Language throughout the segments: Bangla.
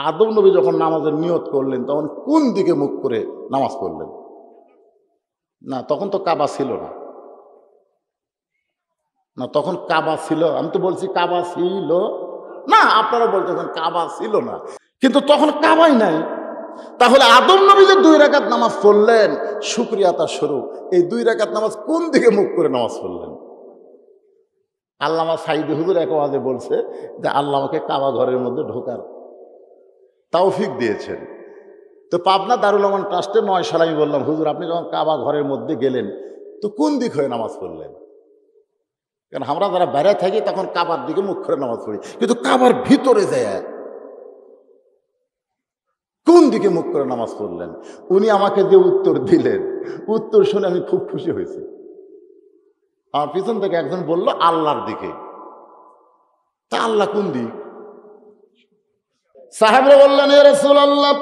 আদম নবী যখন নামাজের নিয়ত করলেন তখন কোন দিকে মুখ করে নামাজ পড়লেন? না, তখন তো কাবা ছিল না। না, তখন কাবা ছিল? আমি তো বলছি কাবা ছিল না, আপনারা বলতেছেন কাবা ছিল না, কিন্তু তখন কাবাই নাই। তাহলে আদম নবী যে 2 রাকাত নামাজ পড়লেন, শুকরিয়া তার স্বরূপ, এই 2 রাকাত নামাজ কোন দিকে মুখ করে নামাজ পড়লেন? আল্লামা সাইদি হুজুর এক ওয়াজে বলছে যে আল্লাহ আমাকে কাবা ঘরের মধ্যে ঢোকার তৌফিক দিয়েছেন। তো পাবনা দারুল আমান ট্রাস্টে 9 সালে আমি বললাম, হুজুর আপনি যখন কাবা ঘরের মধ্যে গেলেন তো কোন দিক হয়ে নামাজ পড়লেন? কারণ আমরা যারা বাইরে থাকি তখন কাবার দিকে মুখ করে নামাজ পড়ি, কিন্তু কাবার ভিতরে যায় কোন দিকে মুখ করে নামাজ পড়লেন? উনি আমাকে যে উত্তর দিলেন, উত্তর শুনে আমি খুব খুশি হয়েছি। আমার পিছন থেকে একজন বলল আল্লাহর দিকে। তা আল্লাহ কোন দিক? সাহাবীরা বললেন, ইয়া রাসূলুল্লাহ,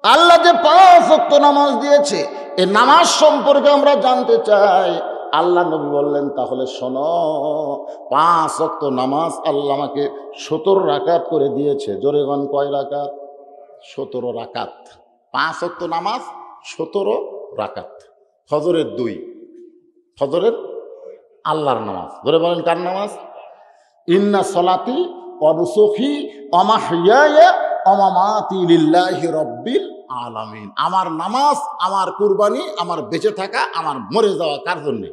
আল্লাহ যে 5 ওয়াক্ত নামাজ দিয়েছে এই নামাজ সম্পর্কে আমরা জানতে চাই। আল্লাহ নবী বললেন, তাহলে শোনো, 5 ওয়াক্ত নামাজ আল্লাহ আমাকে 17 রাকাত করে দিয়েছে। জোরে গান, কয় রাকাত? 17 রাকাত। 5 ওয়াক্ত নামাজ 17 রাকাত। ফজরের 2, ফজরের আল্লাহর নামাজ। ধরে বলেন কার নামাজ? ইন্না সলাতি ওয়া নুসুকি ওয়া মাহইয়ায়া ওয়া মামাতি লিল্লাহি রাব্বিল আলামিন। আমার নামাজ, আমার কুরবানি, আমার বেঁচে থাকা, আমার মরে যাওয়া কার জন্য?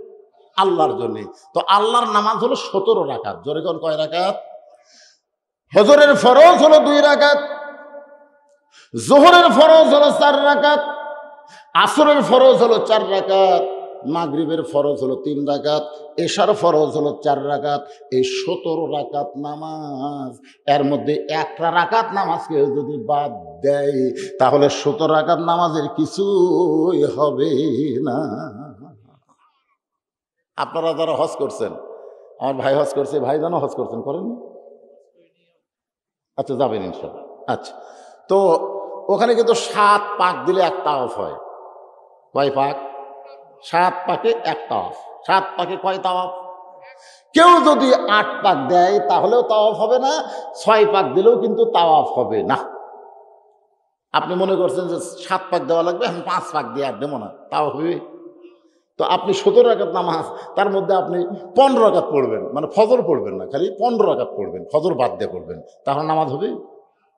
আল্লাহর জন্য। তো আল্লাহর নামাজ হলো 17 রাকাত। জোরে কোন কয় রাকাত? ফজরের ফরজ হলো 2 রাকাত, যোহরের ফরজ হলো 4 রাকাত, আসরের ফরজ হলো 4 রাকাত, মাগরিবের ফরজ হলো 3 রাকাত, এশার ফরজ হলো 4 রাকাত। এই 17 রাকাত নামাজ, এর মধ্যে 1 রাকাত নামাজকে যদি বাদ দেয় তাহলে 17 রাকাত নামাজের কিছুই হবে না। আপনারা যারা হজ করছেন, আমার ভাই হজ করছে, ভাই জানো হজ করছেন, করেন? আচ্ছা, যাবেন ইনশাআল্লাহ। আচ্ছা, তো ওখানে কিন্তু 7 পাক দিলে 1 তাওয়াফ হয়। কয় পাক? 7 পাকে 1 তাওয়াফ। 7 পাকে কয় তাওয়াফ? কেউ যদি 8 পাক দেয় তাহলেও তাওয়াফ হবে না, 6 পাক দিলেও কিন্তু তাওয়াফ হবে না। আপনি মনে করছেন যে 7 পাক দেওয়া লাগবে, আমি 5 পাক দিয়ে আর দেবো না, তাও হবে? তো আপনি 17 রাকাত নামাজ, তার মধ্যে আপনি 15 রাকাত পড়বেন, মানে ফজর পড়বেন না, খালি 15 রাকাত পড়বেন, ফজর বাদ দিয়ে পড়বেন, তাহলে নামাজ হবে?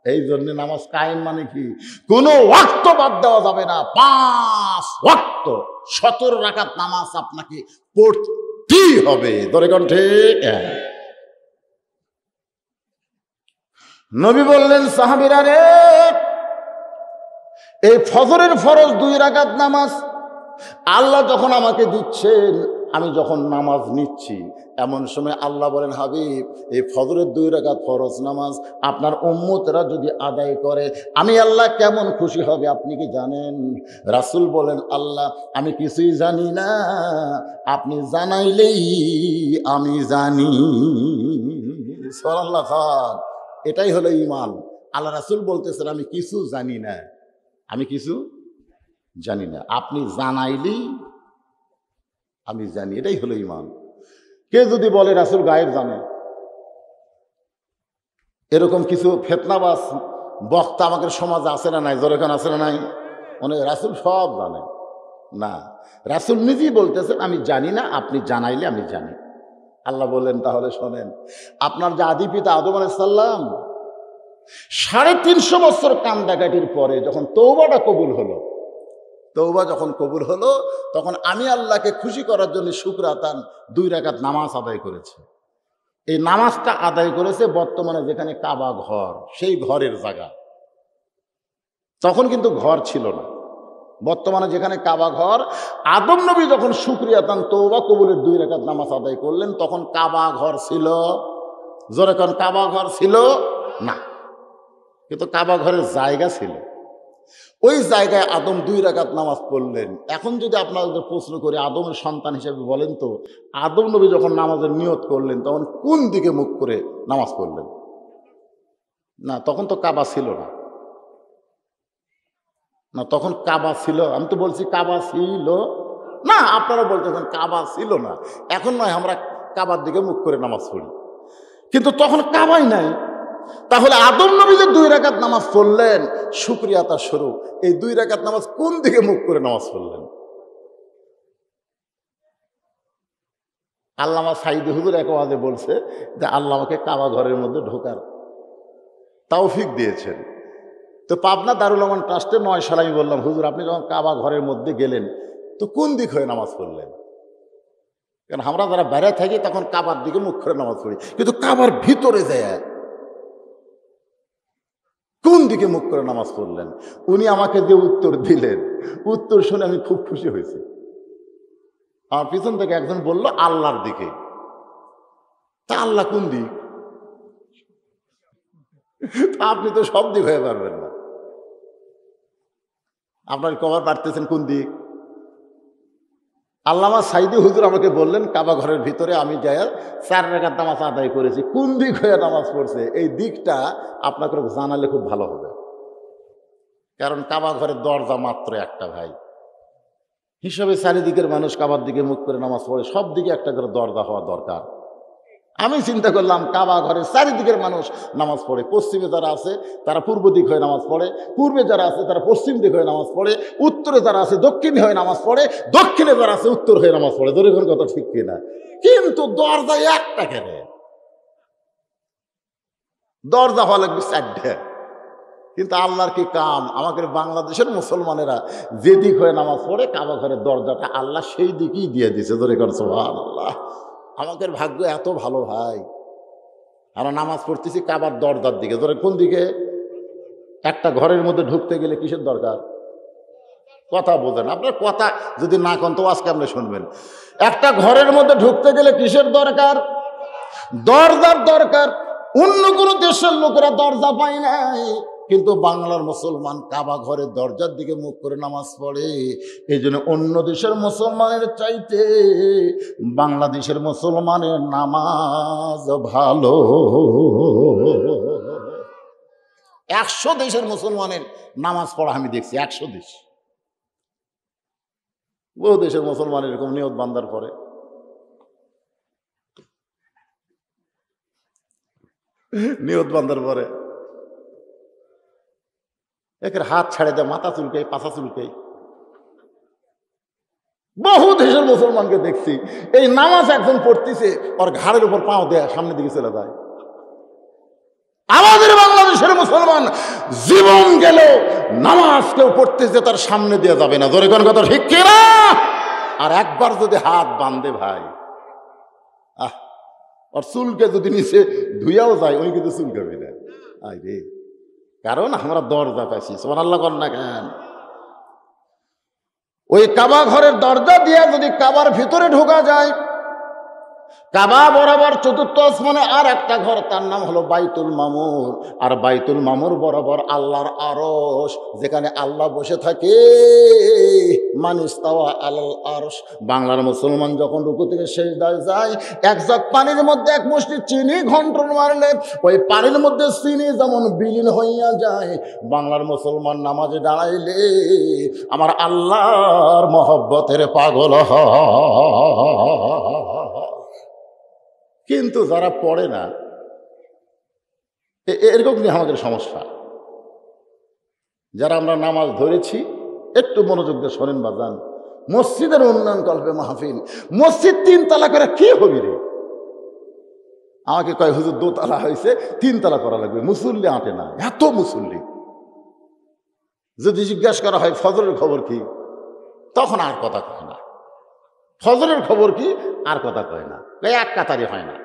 এই জন্য নামাজ কায়েম মানে কি? কোনো ওয়াক্ত বাদ দেওয়া যাবে না, 5 ওয়াক্ত 17 রাকাত নামাজ আপনাকে পড়তেই হবে। ধরে কোন ঠিক? নবী বললেন, সাহাবীরা রে, এই ফজরের ফরজ 2 রাকাত নামাজ আল্লাহ যখন আমাকে দিচ্ছেন, আমি যখন নামাজ নিচ্ছি, এমন সময় আল্লাহ বলেন, হাবিব, এই ফজরের 2 রাকাত ফরজ নামাজ আপনার উম্মতেরা যদি আদায় করে আমি আল্লাহ কেমন খুশি হবে আপনি কি জানেন? রাসূল বলেন, আল্লাহ আমি কিছুই জানি না, আপনি জানাইলেই আমি জানি। সুবহানাল্লাহ খান, এটাই হলো ঈমান। আল্লাহ রাসূল বলতেছেন, আমি কিছু জানি না, আমি কিছু জানি না, আপনি জানাইলেই আমি জানি, এটাই হলো ঈমান। কে যদি বলে রাসূল গায়েব জানে, এরকম কিছু ফিতনাবাজ বক্তা আমাদের সমাজে আছে না নাই? জোরেখান আছে না নাই? মানে রাসূল সব জানে না, রাসূল নিজেই বলতেছেন, আমি জানি না, আপনি জানাইলে আমি জানি। আল্লাহ বললেন, তাহলে শোনেন, আপনার যে আদি পিতা আদম আলাইহিস সালাম 350 বছর কান্দাকাটির পরে যখন তওবাটা কবুল হলো, তওবা যখন কবুল হলো, তখন আমি আল্লাহকে খুশি করার জন্য শুকরাতান 2 রাকাত নামাজ আদায় করেছে। এই নামাজটা আদায় করেছে বর্তমানে যেখানে কাবা ঘর, সেই ঘরের জায়গা। তখন কিন্তু ঘর ছিল না, বর্তমানে যেখানে কাবা ঘর। আদম নবী যখন শুকরিয়াতান তওবা কবুলের 2 রাকাত নামাজ আদায় করলেন, তখন কাবা ঘর ছিল? জোরে কোন, কাবা ঘর ছিল না, কিন্তু কাবা ঘরের জায়গা ছিল। ওই জায়গায় আদম 2 রাকাত নামাজ পড়লেন। এখন যদি আপনাদের প্রশ্ন করি, আদমের সন্তান হিসেবে বলেন তো, আদম নবী যখন নামাজের নিয়ত করলেন তখন কোন দিকে মুখ করে নামাজ পড়লেন? না, তখন তো কাবা ছিল না। না, তখন কাবা ছিল? আমি তো বলছি কাবা ছিল না, আপনারা বলতেছেন কাবা ছিল না। এখন নয় আমরা কাবার দিকে মুখ করে নামাজ পড়ি, কিন্তু তখন কাবাই নাই। তাহলে আদম নবী যে 2 রাকাত নামাজ পড়লেন শুকরিয়া তার স্বরূপ, এই 2 রাকাত নামাজ কোন দিকে মুখ করে নামাজ পড়লেন? আল্লামা সাইদি হুজুর এক ওয়াজে বলছে যে আল্লাহ আমাকে কাবা ঘরের মধ্যে ঢোকার তৌফিক দিয়েছেন। তো পাবনা দারুল আমান ট্রাস্টে 9 সালে আমি বললাম, হুজুর আপনি যখন কাবা ঘরের মধ্যে গেলেন তো কোন দিক হয়ে নামাজ পড়লেন? কারণ আমরা যারা বাইরে থাকি তখন কাবার দিকে মুখ করে নামাজ পড়ি, কিন্তু কাবার ভিতরে যায় কোন দিকে মুখ করে নামাজ পড়লেন? উনি আমাকে যে উত্তর দিলেন, উত্তর শুনে আমি খুব খুশি হয়েছি। আমার পিছন থেকে একজন বলল আল্লাহর দিকে। তা আল্লাহ কোন দিক? আপনি তো সব দিক হয়ে পারবেন না, আপনার কবার পারতেছেন কোন দিক? আল্লামা সাইদি হুজুর আমাকে বললেন কাবা ঘরের ভিতরে আমি যাই 4 রাকাত নামাজ আদায় করেছি, কোন দিক হয়ে নামাজ পড়ছে এই দিকটা আপনাকে জানালে খুব ভালো হবে। কারণ কাবা ঘরের দরজা মাত্র একটা ভাই, হিসাবে চারিদিকের মানুষ কাবার দিকে মুখ করে নামাজ পড়ে, সব দিকে একটা করে দরজা হওয়া দরকার। আমি চিন্তা করলাম কাবা ঘরের চারিদিকের মানুষ নামাজ পড়ে, পশ্চিমে যারা আছে তারা পূর্ব দিক হয়ে নামাজ পড়ে, পূর্বে যারা আছে তারা পশ্চিম দিক হয়ে নামাজ পড়ে, উত্তরে যারা আছে দক্ষিণ হয়ে নামাজ পড়ে, দক্ষিণে যারা আছে উত্তর হয়ে নামাজ পড়ে। দরিদ্র কথা ঠিক কিনা? কিন্তু দরজা একটা কেন? দরজা হওয়া লাগবে 4টে। কিন্তু আল্লাহর কি কাম, আমাদের বাংলাদেশের মুসলমানেরা যেদিক হয়ে নামাজ পড়ে কাবা ঘরের দরজাটা আল্লাহ সেই দিকেই দিয়ে দিছে। ধরে কর সুবহানাল্লাহ। আমাদের ভাগ্য এত ভালো ভাই, আমরা নামাজ পড়তেছি কাবার দরজার দিকে। ধরে কোন দিকে? একটা ঘরের মধ্যে ঢুকতে গেলে কিসের দরকার? কথা বোঝেন আপনার, কথা যদি না কন তো আজকে আপনি শুনবেন। একটা ঘরের মধ্যে ঢুকতে গেলে কিসের দরকার? দরজার দরকার। অন্য কোনো দেশের লোকেরা দরজা পায় নাই, কিন্তু বাংলার মুসলমান কাবা ঘরের দরজার দিকে মুখ করে নামাজ পড়ে। এই জন্য অন্য দেশের মুসলমানের চাইতে বাংলাদেশের মুসলমানের নামাজ ভালো। 100 দেশের মুসলমানের নামাজ পড়া আমি দেখছি, 100 দেশ। বহু দেশের মুসলমান এরকম নিয়ত বান্দার পরে একের হাত ছাড়ে দেয়, মাথা চুলকাই, পাছা চুলকাই। বহু দেশের মুসলমানকে দেখছি এই নামাজ একজন পড়তেছে ওর ঘাড়ের উপর পাও দেয়, সামনের দিকে চলে যায়। আমাদের বাংলাদেশের মুসলমান জীবন গেল নামাজ কেউ পড়তেছে তার সামনে দিয়ে যাবে না। ধরে কোন কথা ঠিক কিনা? আর একবার যদি হাত বাঁধে ভাই, আর চুলকে যদি নিচে ধুইয়াও যায় ওই কিন্তু চুলকাবে না। আরে কারণ আমরা দরজা পাইছি। সুবহানাল্লাহ কর না কেন? ওই কাবা ঘরের দরজা দিয়ে যদি কাবার ভিতরে ঢোকা যায়, কাবা বরাবর চতুর্থ আসমানে আর একটা ঘর, তার নাম হলো বাইতুল মামুর। আর বাইতুল মামুর বরাবর আল্লাহর আরশ, যেখানে আল্লাহ বসে থাকে। মানিস্তাওয়া আলাল আরশ। বাংলার মুসলমান যখন রুকু থেকে সিজদায় যায়, এক জগ পানির মধ্যে এক মুষ্টি চিনি ঘন্টন মারলে ওই পানির মধ্যে চিনি যেমন বিলীন হইয়া যায়, বাংলার মুসলমান নামাজে দাঁড়াইলে আমার আল্লাহর মহব্বতের পাগল হয়। কিন্তু যারা পড়ে না, এরকম নিয়ে আমাদের সমস্যা। যারা আমরা নামাজ ধরেছি একটু মনোযোগ দিয়ে শোনেন বাজান। মসজিদের উন্নয়ন কল্পে মাহফিল, মসজিদ 3 তালা করে কি হবি রে? আমাকে কয় হুজুর 2 তালা হয়েছে, 3 তালা করা লাগবে, মুসল্লি আঁটে না, এত মুসল্লি। যদি জিজ্ঞাসা করা হয় ফজরের খবর কি, তখন আর কথা কয় না। ফজরের খবর কি, আর কথা কয় না, এক কাতারই হয় না।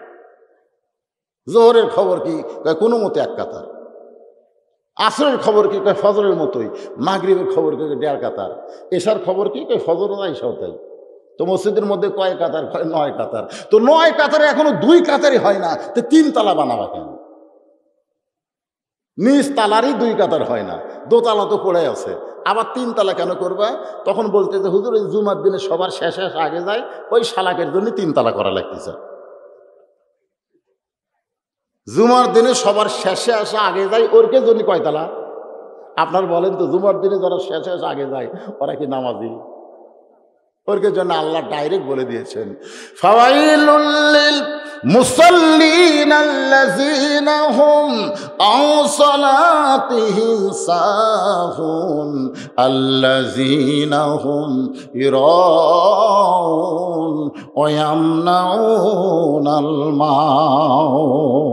জোহরের খবর কি, কোনো মতে এক কাতার। আসরের খবর কি, ফজরের মতোই। মাগরিবের খবর কি, 1.5 কাতার। এশার খবর কি, ফজর না এশাও তাই। তো মসজিদের মধ্যে কয় কাতার? 9 কাতার। তো 9 কাতারে এখনো 2 কাতারই হয় না, তো 3 তালা বানাবা কেন? নিজ তালারই 2 কাতার হয় না, 2 তালা তো পড়ে আছে, আবার 3 তালা কেন করবা? তখন বলতে যে হুজুর ওই জুমার দিনে সবার শেষে আগে যায়, ওই শালাকের জন্য 3 তালা করা লাগতেছে। জুমার দিনে সবার শেষে আসা আগে যায়, ওরকে জন্য কয় তালা? আপনার বলেন তো, জুমার দিনে যারা শেষে আসা আগে যায় ওরা কি নামাজি? ওর জন্য আল্লাহ ডাইরেক্ট বলে দিয়েছেন, ফাওয়াইলুল লিল মুসাল্লিন আল্লাযীনা হুম আন সালাতিহিম সাহুন আল্লাযীনা হুম ইরাউন ওয়া ইয়ামনাউনাল মাউন।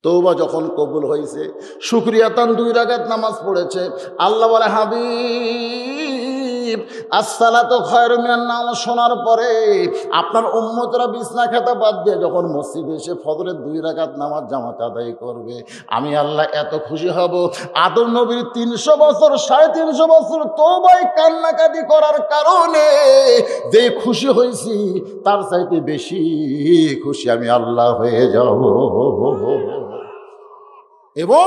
তওবা যখন কবুল হয়েছে, শুকরিয়া তান 2 রাকাত নামাজ পড়েছে, আল্লাহ বলে, হাবিব আসসালাতু খায়রুম মিনান নাওম শোনার পরে আপনার উম্মতরা বিছনা খাতা বাদ দিয়ে যখন মসজিদে এসে ফজরের 2 রাকাত নামাজ জামাত আদায় করবে, আমি আল্লাহ এত খুশি হব। আদম নবীর 300 বছর 350 বছর তওবায় কান্নাকাটি করার কারণে যে খুশি হয়েছি, তার চাইতে বেশি খুশি আমি আল্লাহ হয়ে যাব। এবং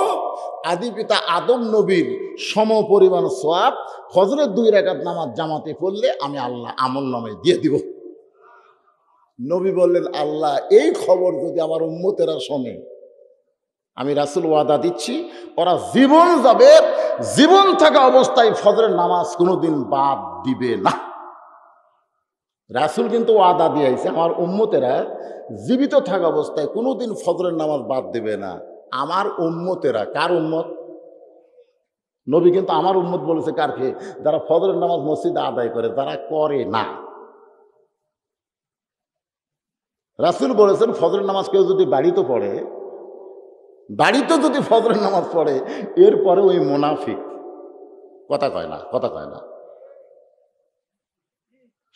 আদি পিতা আদম নবীর সম পরিমাণ সওয়াব ফজরের 2 রাকাত নামাজ জামাতে পড়লে আমি আল্লাহ আমল নামায় দিয়ে দিব। নবী বললেন, আল্লাহ এই খবর যদি আমার উম্মতেরা শোনে, আমি রাসূল ওয়াদা দিচ্ছি, ওরা জীবন যাবে, জীবন থাকা অবস্থায় ফজরের নামাজ কোনোদিন বাদ দিবে না। রাসূল কিন্তু ওয়াদা দিয়েছে, আমার উম্মতেরা জীবিত থাকা অবস্থায় কোনোদিন ফজরের নামাজ বাদ দেবে না। আমার উম্মতেরা, কার উম্মত? নবী কিন্তু আমার উম্মত বলেছে কারকে? যারা ফজরের নামাজ মসজিদে আদায় করে, যারা করে না। রাসূল বলেছেন, ফজরের নামাজ কেউ যদি বাড়িতে পড়ে, বাড়িতে যদি ফজরের নামাজ পড়ে, এরপরে ওই মুনাফিক। কথা কয় না, কথা কয় না।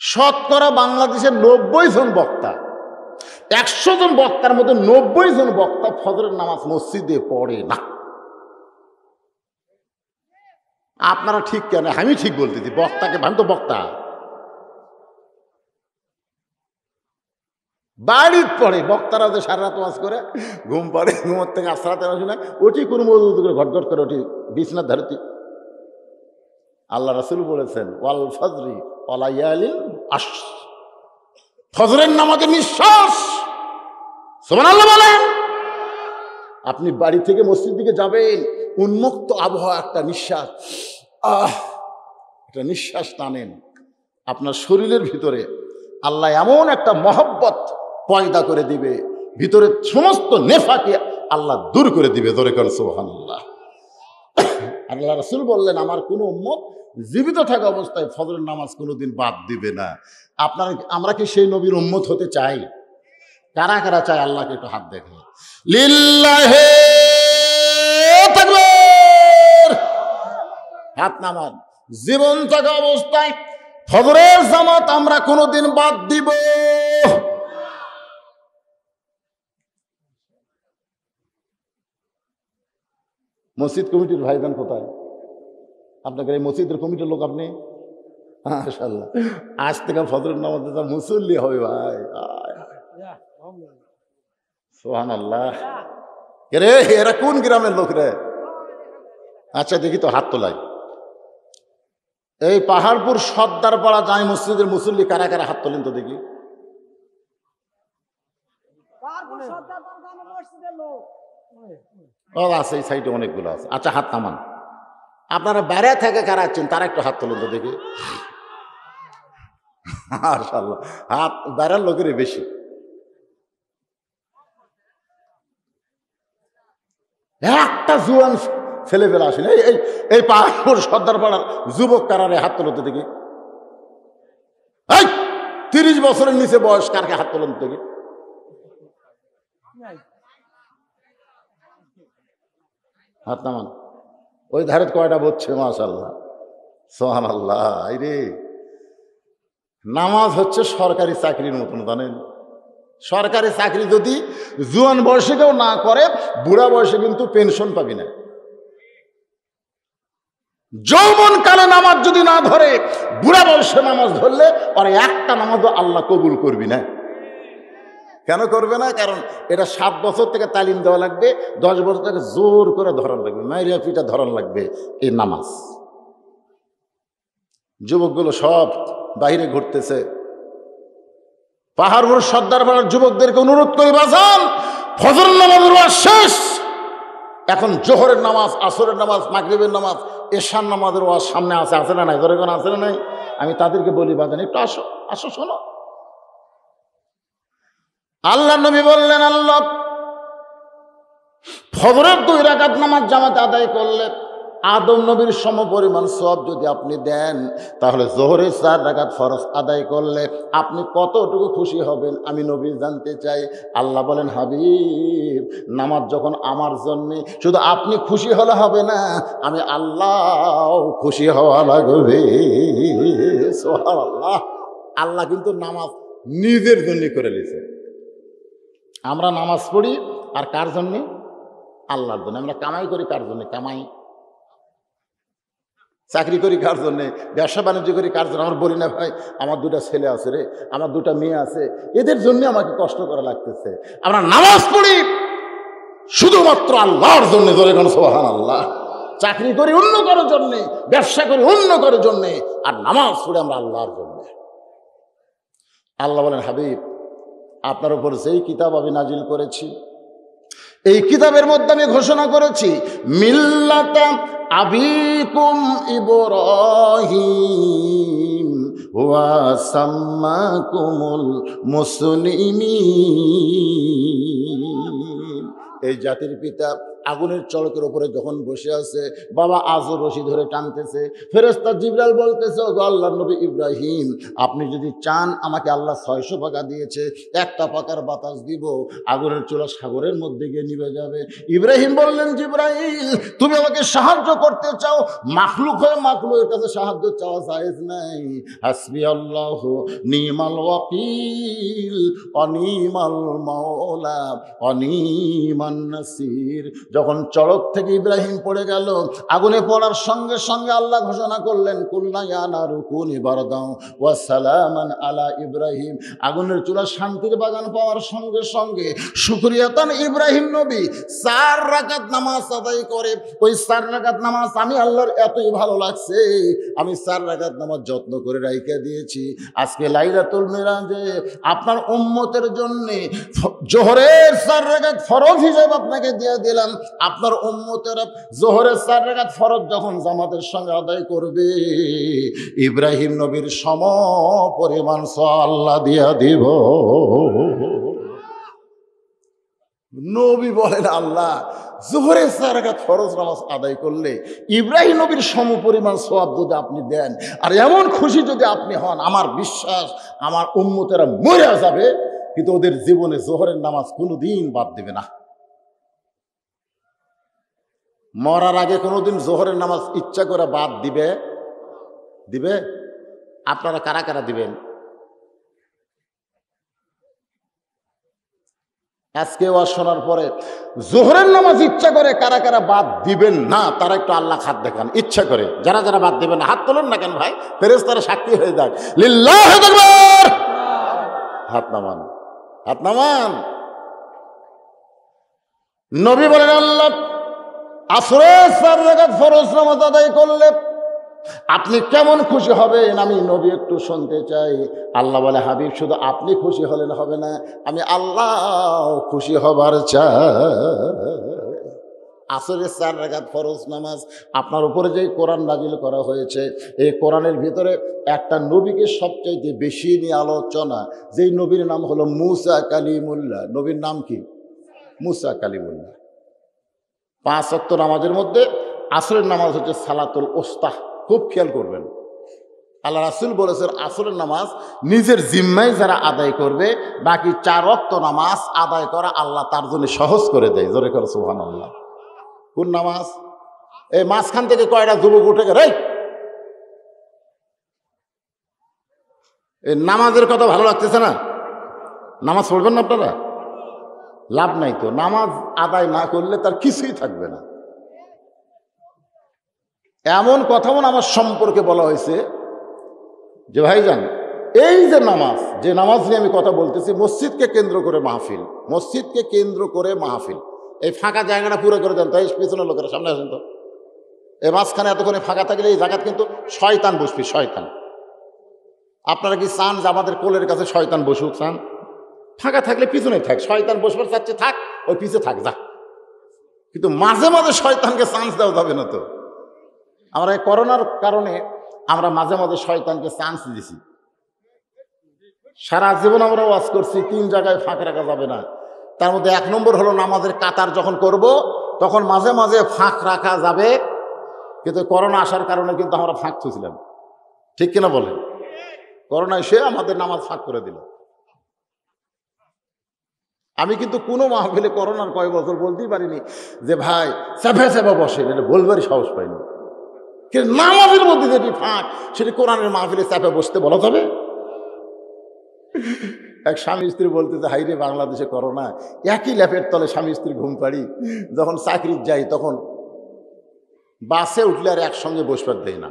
শতকরা বাংলাদেশের 90 জন বক্তা, 100 জন বক্তার মধ্যে 90 জন বক্তা ফজরের নামাজ মসজিদে পড়ে না। আপনারা ঠিক কেন? আমি ঠিক বলতেছি, বক্তাকে, আমি তো বক্তা। বাড়ির পড়ে, বক্তারা যে সারা রাত ওয়াজ করে, ঘুম পড়ে, ঘুমোর থেকে আসরাতে আসে না, ওটি কোনো মজুদ করে ঘটঘট করে ওটি বিছনার ধারতি। আল্লাহ রাসূল বলেছেন, ওয়াল ফজরি ওয়া লায়ালিন আশর, ফজরের নামাজে নিঃশ্বাস। সুবহানাল্লাহ বলেন। আপনি বাড়ি থেকে মসজিদ দিকে যাবেন, উন্মুক্ত আবহাওয়া, একটা নিঃশ্বাস, একটা নিঃশ্বাস টানেন, আপনার শরীরের ভিতরে আল্লাহ এমন একটা মহব্বত পয়দা করে দিবে, ভিতরে সমস্ত নেফাকে আল্লাহ দূর করে দিবে। ধরে করেন সুবহানাল্লাহ। আল্লাহ রাসূল বললেন, আমার কোনো উম্মত জীবিত থাকা অবস্থায় ফজরের নামাজ কোনোদিন বাদ দিবে না। আমরা কি সেই নবীর উম্মত হতে চাই? কারা কারা চায়? আল্লাহকে একটু হাত দেখে। লিল্লাহি তাকবীর। হাত নামান। জীবন থাকা অবস্থায় ফজরের জামাত আমরা কোনোদিন বাদ দিব। মসজিদ কমিটির ভাইজান কোথায়? আপনাকে এই মসজিদের কমিটির লোক আপনি? মাশাআল্লাহ, আজ থেকে ফজরের নামাজে যা মুসল্লি হবে ভাই। সুবহানাল্লাহ। রে, এরা কোন গ্রামের লোক রে? আচ্ছা দেখি তো, হাত তোলাই। এই পাহাড়পুর সর্দারপাড়া জামে মসজিদের মুসল্লি কারা কারা? হাত তোলেন তো দেখি। আছে, এই সাইডে অনেকগুলো আছে। আচ্ছা হাত নামান। আপনারা বাইরে থেকে কারা আছেন তারা একটু হাত তোলেন তো দেখি। মাশাআল্লাহ, হাত বাইরের লোকেরই বেশি। একটা জুয়ান ছেলে ফেলে আসেন। এই পাহাড়পুর সর্দারপাড়ার যুবক কারারে হাত তোলতে দেখি। 30 বছরের নিচে বয়স কারকে হাত তোলেন দেখি। হাত নামান। ওই ধারে কয়টা বলছে? মাশাআল্লাহ, সুবহানাল্লাহ। রে, নামাজ হচ্ছে সরকারি চাকরির মতন, জানেন? সরকারি চাকরি যদি জুয়ান বয়সে কেউ না করে, বুড়া বয়সে কিন্তু পেনশন পাবি না। যৌবন কালে নামাজ যদি না ধরে, বুড়া বয়সে নামাজ ধরলে আর একটা নামাজও আল্লাহ কবুল করবি না। কেন করবে না? কারণ এটা 7 বছর থেকে তালিম দেওয়া লাগবে, 10 বছর থেকে জোর করে ধরান লাগবে, মাইরিয়া পিটা ধরান লাগবে এই নামাজ। যুবকগুলো সব বাইরে ঘুরতেছে। পাহাড়পুর সর্দারপাড়ার যুবকদেরকে অনুরোধ করি, বাজান, ফজর নামাজের ওয়াজ শেষ, এখন জোহরের নামাজ, আসরের নামাজ, মাগরিবের নামাজ, এশার নামাজের ওয়াজ সামনে আছে না নাই? ধরে কোন আছে না নাই? আমি তাদেরকে বলি বাজান একটু আসো, আসো শোনো। আল্লাহ নবী বললেন, আল্লাহ ফজরের 2 রাকাত নামাজ জামাতে আদায় করলে আদম নবীর সমপরিমাণ সওয়াব যদি আপনি দেন, তাহলে জোহরের 4 রাকাত ফরজ আদায় করলে আপনি কতটুকু খুশি হবেন আমি নবী জানতে চাই। আল্লাহ বলেন, হাবিব নামাজ যখন আমার জন্য, শুধু আপনি খুশি হলে হবে না, আমি আল্লাহ খুশি হওয়া লাগবে। সুবহানাল্লাহ। আল্লাহ কিন্তু নামাজ নিজের জন্য করে নিয়েছে। আমরা নামাজ পড়ি আর কার জন্যে? আল্লাহর জন্য। আমরা কামাই করি কার জন্য? কামাই চাকরি করি কার জন্যে? ব্যবসা বাণিজ্য করি কার জন্য? আমরা বলি না ভাই আমার 2টা ছেলে আছে রে, আমার 2টা মেয়ে আছে, এদের জন্য আমাকে কষ্ট করা লাগতেছে। আমরা নামাজ পড়ি শুধুমাত্র আল্লাহর জন্য। ধরে কোন সুবহানাল্লাহ। চাকরি করি অন্য কারোর জন্যে, ব্যবসা করি অন্য কারোর জন্যে, আর নামাজ পড়ি আমরা আল্লাহর জন্য। আল্লাহ বলেন, হাবিব আপনার উপর যেই কিতাব আমি নাজিল করেছি, এই কিতাবের মধ্যে আমি ঘোষণা করেছি মিল্লাতা আবিকুম ইব্রাহিম ওয়া সাম্মাকুমুল মুসলিমিন। এই জাতির পিতা আগুনের চলকের উপরে যখন বসে আছে, বাবা আজও রশি ধরে টানতেছে, ফেরেশতা জিবরাইল বলতেছে, ও আল্লাহর নবী ইব্রাহিম আপনি যদি চান, আমাকে আল্লাহ 600 পাকা দিয়েছে, 1টা পাকার বাতাস দিব, আগুনের চুলা সাগরের মধ্যে গিয়ে নিভে যাবে। ইব্রাহিম বললেন, জিবরাইল তুমি আমাকে সাহায্য করতে চাও, মাখলুক হয়ে মাখলুকের কাছে সাহায্য চাওয়া জায়েজ নাই। হাসবি আল্লাহ নিমাল ওয়াকিল অনিমাল মাওলা অনিমান নাসির। যখন চড়ক থেকে ইব্রাহিম পড়ে গেল, আগুনে পড়ার সঙ্গে সঙ্গে আল্লাহ ঘোষণা করলেন, কুলনা ইয়া নারু কুনি বারদাও ওয়া সালামান আলা ইব্রাহিম। আগুনের চুলা শান্তির বাগান পাওয়ার সঙ্গে সঙ্গে শুকরিয়াতান ইব্রাহিম নবী 4 রাকাত নামাজ আদায় করে। ওই 4 রাকাত নামাজ আমি আল্লাহর এতই ভালো লাগছে, আমি 4 রাকাত নামাজ যত্ন করে রাইখা দিয়েছি। আজকে লাইলাতুল মিরাজে আপনার উম্মতের জন্য জোহরের 4 রাকাত ফরজ হিসেবে আপনাকে দিয়ে দিলাম। আপনার উম্মতেরা জোহরের 4 রাকাত ফরজ যখন জামাতের সঙ্গে আদায় করবে, ইব্রাহিম নবীর সম পরিমাণ সওয়াব আল্লাহ দিয়া দিব। নবী বলেন, আল্লাহ জোহরের 4 রাকাত ফরজ নামাজ আদায় করলে ইব্রাহিম নবীর সম পরিমাণ সওয়াব যদি আপনি দেন, আর এমন খুশি যদি আপনি হন, আমার বিশ্বাস আমার উম্মতেরা মরে যাবে, কিন্তু ওদের জীবনে জোহরের নামাজ কোনোদিন বাদ দেবে না। মরার আগে কোনোদিন জোহরের নামাজ ইচ্ছা করে বাদ দিবে? দিবে? আপনারা কারা কারা দিবেন? আজকে ওয়াজ শোনার পরে জোহরের নামাজ ইচ্ছা করে কারা কারা বাদ দিবেন না, তারা একটু আল্লাহ হাত দেখান ইচ্ছা করে। যারা যারা বাদ দিবেন না হাত তোলেন না কেন ভাই? ফেরেশতারা সাক্ষী হয়ে যাক। লিল্লাহু আকবার। হাত নামান, হাত নামান। নবী বলেন, আল্লাহ আসরের 4 রাকাত ফরজ নামাজ আদায় করলে আপনি কেমন খুশি হবেন আমি নবী একটু শুনতে চাই। আল্লাহ বলে, হাবিব শুধু আপনি খুশি হলেন হবে না, আমি আল্লাহ খুশি হবার চাই। আসরের 4 রাকাত ফরজ নামাজ আপনার উপরে যে কোরআন নাজিল করা হয়েছে, এই কোরআনের ভিতরে একটা নবীকে সবচাইতে বেশি নিয়ে আলোচনা, যেই নবীর নাম হলো মুসা কালিমুল্লাহ। নবীর নাম কি? মুসা কালিমুল্লাহ। 5 ওয়াক্ত নামাজের মধ্যে আসরের নামাজ হচ্ছে সালাতুল ওস্তাহ। খুব খেয়াল করবেন, আল্লাহ রাসূল বলেছেন আসরের নামাজ নিজের জিম্মায় যারা আদায় করবে, বাকি 4 ওয়াক্ত নামাজ আদায় করা আল্লাহ তার জন্য সহজ করে দেয়। জোরে করে সুবহানাল্লাহ। কোন নামাজ? এই মাঝখান থেকে কয়টা যুবক উঠে গেল, এই নামাজের কথা ভালো লাগতেছে না? নামাজ পড়বেন না আপনারা? লাভ নাই তো, নামাজ আদায় না করলে তার কিছুই থাকবে না। এমন কথাও আমার সম্পর্কে বলা হয়েছে যে ভাইজান, এই যে নামাজ, যে নামাজ নিয়ে আমি কথা বলতেছি, মসজিদকে কেন্দ্র করে মাহফিল, মসজিদকে কেন্দ্র করে মাহফিল। এই ফাঁকা জায়গাটা পুরো করে দেন, তাই পিছনের লোকেরা সামনে আসেন তো। এই মাঝখানে এতক্ষণে ফাঁকা থাকলে এই জায়গাত কিন্তু শয়তান বসবি, শয়তান। আপনারা কি চান যে আমাদের কোলের কাছে শয়তান বসুক? চান? ফাঁকা থাকলে পিছনে থাক, শয়তান বসবার চাচ্ছে থাক, ওই পিছে থাক, যা। কিন্তু মাঝে মাঝে শয়তানকে চান্স দেওয়া যাবে না। তো আমরা এই করোনার কারণে আমরা মাঝে মাঝে শয়তানকে চান্স দিছি। সারা জীবন আমরা ওয়াজ করছি 3 জায়গায় ফাঁক রাখা যাবে না। তার মধ্যে 1 নম্বর হলো নামাজের কাতার যখন করব তখন মাঝে মাঝে ফাঁক রাখা যাবে, কিন্তু করোনা আসার কারণে কিন্তু আমরা ফাঁক থুছিলাম। ঠিক কিনা বলেন? করোনা এসে আমাদের নামাজ ফাঁক করে দিল। আমি কিন্তু কোনো মাহফিলে করোনার কয়েক বছর বলতেই পারিনি যে ভাই চেপে চেপে বসেন, এটা বলবারই সাহস পাইনি। কিন্তু নামাজের মধ্যে যেটি ফাঁক সেটি কোরআনের মাহফিলে চেপে বসতে বলা যাবে? এক স্বামী স্ত্রী বলতেছে, হাইরে বাংলাদেশে করোনা, একই ল্যাপের তলে স্বামী স্ত্রী ঘুম পাড়ি, যখন চাকরির যাই তখন বাসে উঠলে আর একসঙ্গে বসবার দেয় না।